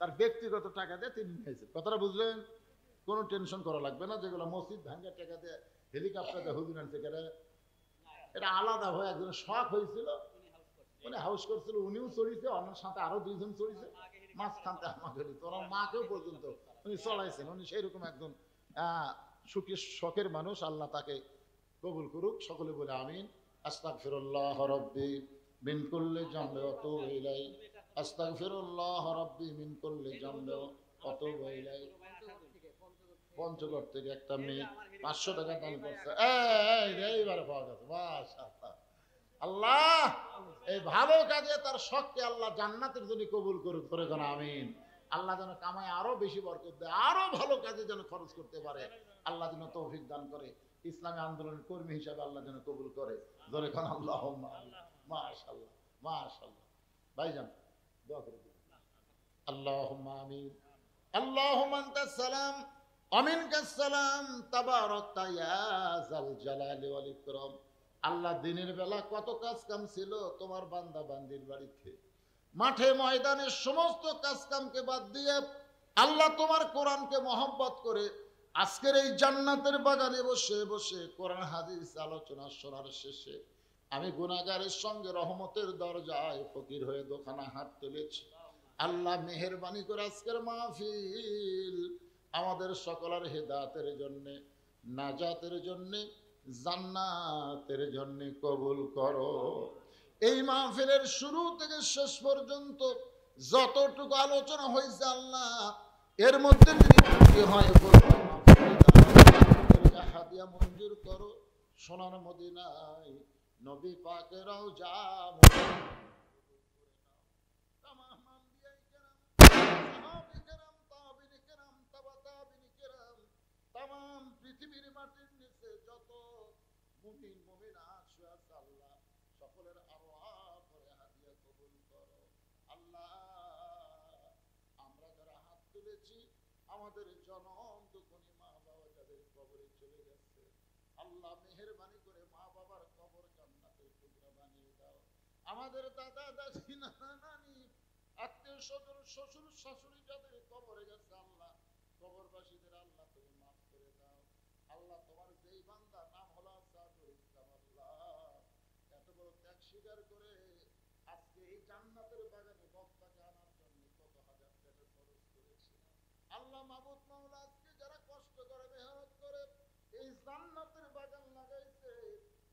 তার ব্যক্তিগত টাকা দিয়ে তিনি নিয়েছেন। কথাটা বুঝলেন? কোনো টেনশন করা লাগবে না। যেগুলো মসজিদ ভাঙ্গা টাকা দিয়ে হেলিকপ্টার দিয়ে হুজুর আনছে, এটা আলাদা হয়ে একজনের শখ হয়েছিল, উনি হাউস করছিল, উনিও চড়িয়েছে, ওনার সাথে আরো 2 জন চড়িয়েছে, মাঝখানতে আমাকে ওনার মাকেও পর্যন্ত উনি চড়াইছেন। উনি সেই রকম একজন সুখী শখের মানুষ। আল্লাহ তাকে কবুল করুক। সকলে বলে আমিন। আস্তাগফিরুল্লাহ রাব্বি মিন কুল্লি যামবি ওয়া আতুবু ইলাইহি। আস্তাগফিরুল্লাহ রাব্বি মিন কুল্লি যামবি ওয়া আতুবু ইলাইহি। পঞ্চগড় থেকে একটা মেয়ে 500 টাকা দান করছে। এইবারে পাওয়া গেছে, মাশাআল্লাহ। আল্লাহ এই ভালো কাজে তার শখকে আল্লাহ জান্নাতের জন্য কবুল করুক। করে কোন আমিন। আল্লাহ যেন কামায় আরো বেশি বরকত দেয়, আরো ভালো কাজে যেন খরচ করতে পারে, আল্লাহ যেন তৌফিক দান করে, ইসলামী আন্দোলনের কর্মী হিসাবে আল্লাহ যেন কবুল করে। জোরে কোন আল্লাহুম্মা মাশাআল্লাহ মাশাআল্লাহ। ভাইজান দোয়া করে দিন। আল্লাহুম্মা আমিন। আল্লাহুম্মা আনতাস সালাম ওয়া মিনকাস সালাম তাবারাকতা ইয়া যাল জালালি ওয়াল ইকরাম। আল্লাহ দিনের বেলা কত কাজ কাম ছিল তোমার বান্দা বান্দির বাড়িতে, মাঠে ময়দানে সমস্ত কাজ কামকে বাদ দিয়ে আল্লাহ তোমার কোরআনকে মহব্বত করে আজকের এই জান্নাতের বাগানে বসে বসে কোরআন হাদিস আলোচনা শোনার শেষে আমি গুনাহগারের সঙ্গে রহমতের দরজায় ফকির হয়ে দোকানা হাত তুলেছি। আল্লাহ মেহেরবানি করে আজকের মাহফিল আমাদের সকলের হেদায়েতের জন্য, নাজাতের জন্য, জান্নাতের জন্য কবুল করো। এই মাহফিলের শুরু থেকে শেষ পর্যন্ত যতটুকু আলোচনা হয়েছে আল্লাহ এর মধ্যে যদি হয় হাদিয়া মঞ্জুর করো। সোনার মদিনায় নবী পাকেরাও যা তামাম পৃথিবীর মাটির নিচে যত মুমিন মুমিনাত শুয়ে আছে আল্লাহ সকলের আরওয়াহ করে হাদিয়া কবুল করো। আল্লাহ আমরা যারা হাত তুলেছি আমাদের জনম দুঃখী মা বাবা যাদের কবরে চলে গেছে আল্লাহ মেহেরবানি করে মা বাবার কবর জান্নাতের টুকরা বানিয়ে দাও। আমাদের দাদা দাদি নানা নানি আত্মীয় স্বজন শ্বশুর শাশুড়ি যাদের কবরে গেছে আল্লাহ কবরবাসীদের আল্লাহ তুমি মাফ করে দাও। আল্লাহ তোমার যেই বান্দা নাম হলো সাদুল ইসলাম আল্লাহ এত বড় ত্যাগ স্বীকার করে আজকে এই জান্নাতের বাগানে বক্তাকে আনার জন্য কত হাজার টাকা খরচ করেছে আল্লাহ মাবুদ মাওলা আজকে যারা কষ্ট করে মেহনত করে এই জান্নাতের বাগান লাগাইছে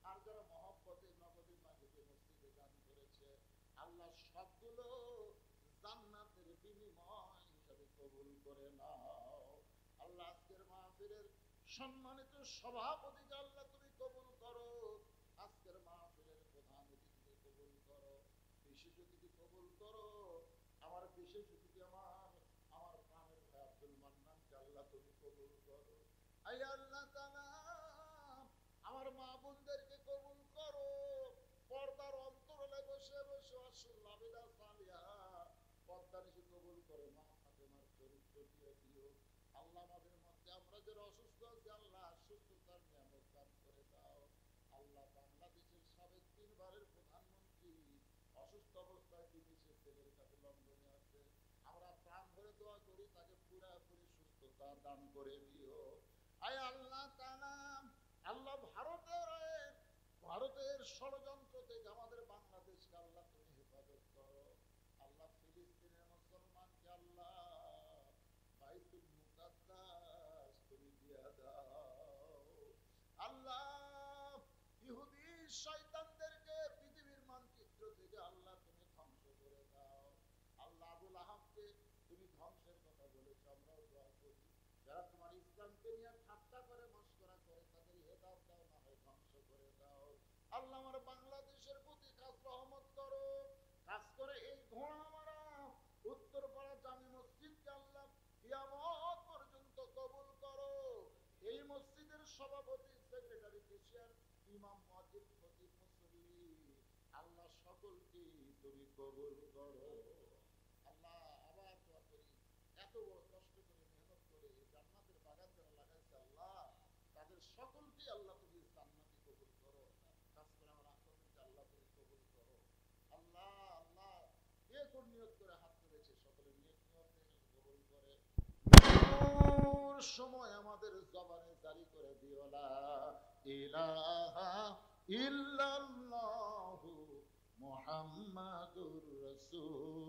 আর যারা মহব্বতে নগদী মাঝিতে মসজিদে দান করেছে আল্লাহ সবগুলো জান্নাতের বিনিময় হিসাবে কবুল করে নাও। আল্লাহ আজকের মাহফিলের সম্মানিত সভাপতিকে আল্লাহ তুমি কবুল করো। আজকের মাহফিলের প্রধান অতিথিকে কবুল করো, বিশেষ অতিথি কবুল করো। আমার বিশেষ অতিথি আমার প্রাণের ভাই আব্দুল মান্নানকে আল্লাহ তুমি কবুল করো। আয় আল্লাহ তাআলা আমার মা বোনদেরকে কবুল করো। পর্দার অন্তরালে বসে বসে আল্লাহ বিদা সালিহা পর্দা নিশি কবুল করে মা ফাতেমার চরিত্র দিয়ে দিও। আল্লাহ আমাদের মধ্যে আমরা যারা অসুস্থ আছি আল্লাহ সুস্থতার নিয়ামত দান করে দাও। আল্লাহ বাংলাদেশের সাবেক 3 বারের প্রধানমন্ত্রী অসুস্থ অবস্থায় বিদেশে ছেলের কাছে লন্ডনে আছে, আমরা প্রাণ ভরে দোয়া করি তাকে পুরোপুরি সুস্থতা দান করে দিও। আয় আল্লাহ তাআলা আল্লাহ ভারতের ষড়যন্ত্র থেকে আমাদের বাংলাদেশকে আল্লাহ তুমি হেফাজত করো। আল্লাহ ফিলিস্তিনের মুসলমানকে আল্লাহ বাইতুল মুকাদ্দাস তুমি দিয়া দাও। আল্লাহ ইহুদি শয়তানদেরকে পৃথিবীর মানচিত্র থেকে আল্লাহ তুমি ধ্বংস করে দাও। আল্লাহ আবুল আহাবকে তুমি ধ্বংসের কথা বলেছো, আমরাও দোয়া করি যারা তোমার ইসলামকে নিয়ে ঠাট্টা করে মস্করা করে তাদের হেদায়েত দাও, না হয় ধ্বংস করে দাও। আল্লাহ আমার বাংলাদেশের প্রতি খাস রহমত করো। খাস করে এই ঘোড়ামারা উত্তরপাড়া জামি মসজিদকে আল্লাহ কিয়ামত পর্যন্ত কবুল করো। এই মসজিদের সভাপতি, সেক্রেটারি, কেশিয়ার, ইমাম, মুয়াজ্জিন, খতিব, মুসল্লি আল্লাহ সকলকে তুমি কবুল করো। আল্লাহ আবার দোয়া করি এত বড় কষ্ট করে মেহনত করে এই জান্নাতের বাগান যারা লাগাইছে আল্লাহ তাদের সকলকে আল্লাহ তুমি জান্নাতি কবুল করো। খাস করে আমার আত্মীয়কে আল্লাহ তুমি কবুল করো। আল্লাহ আল্লাহ কে কোন নিয়ত করে হাত তুলেছে সকলের নিয়ত কবুল করে। সময় আমাদের জবানে জারি করে দিও লা ইলাহা ইল্লাল্লাহু মুহাম্মাদুর রাসূল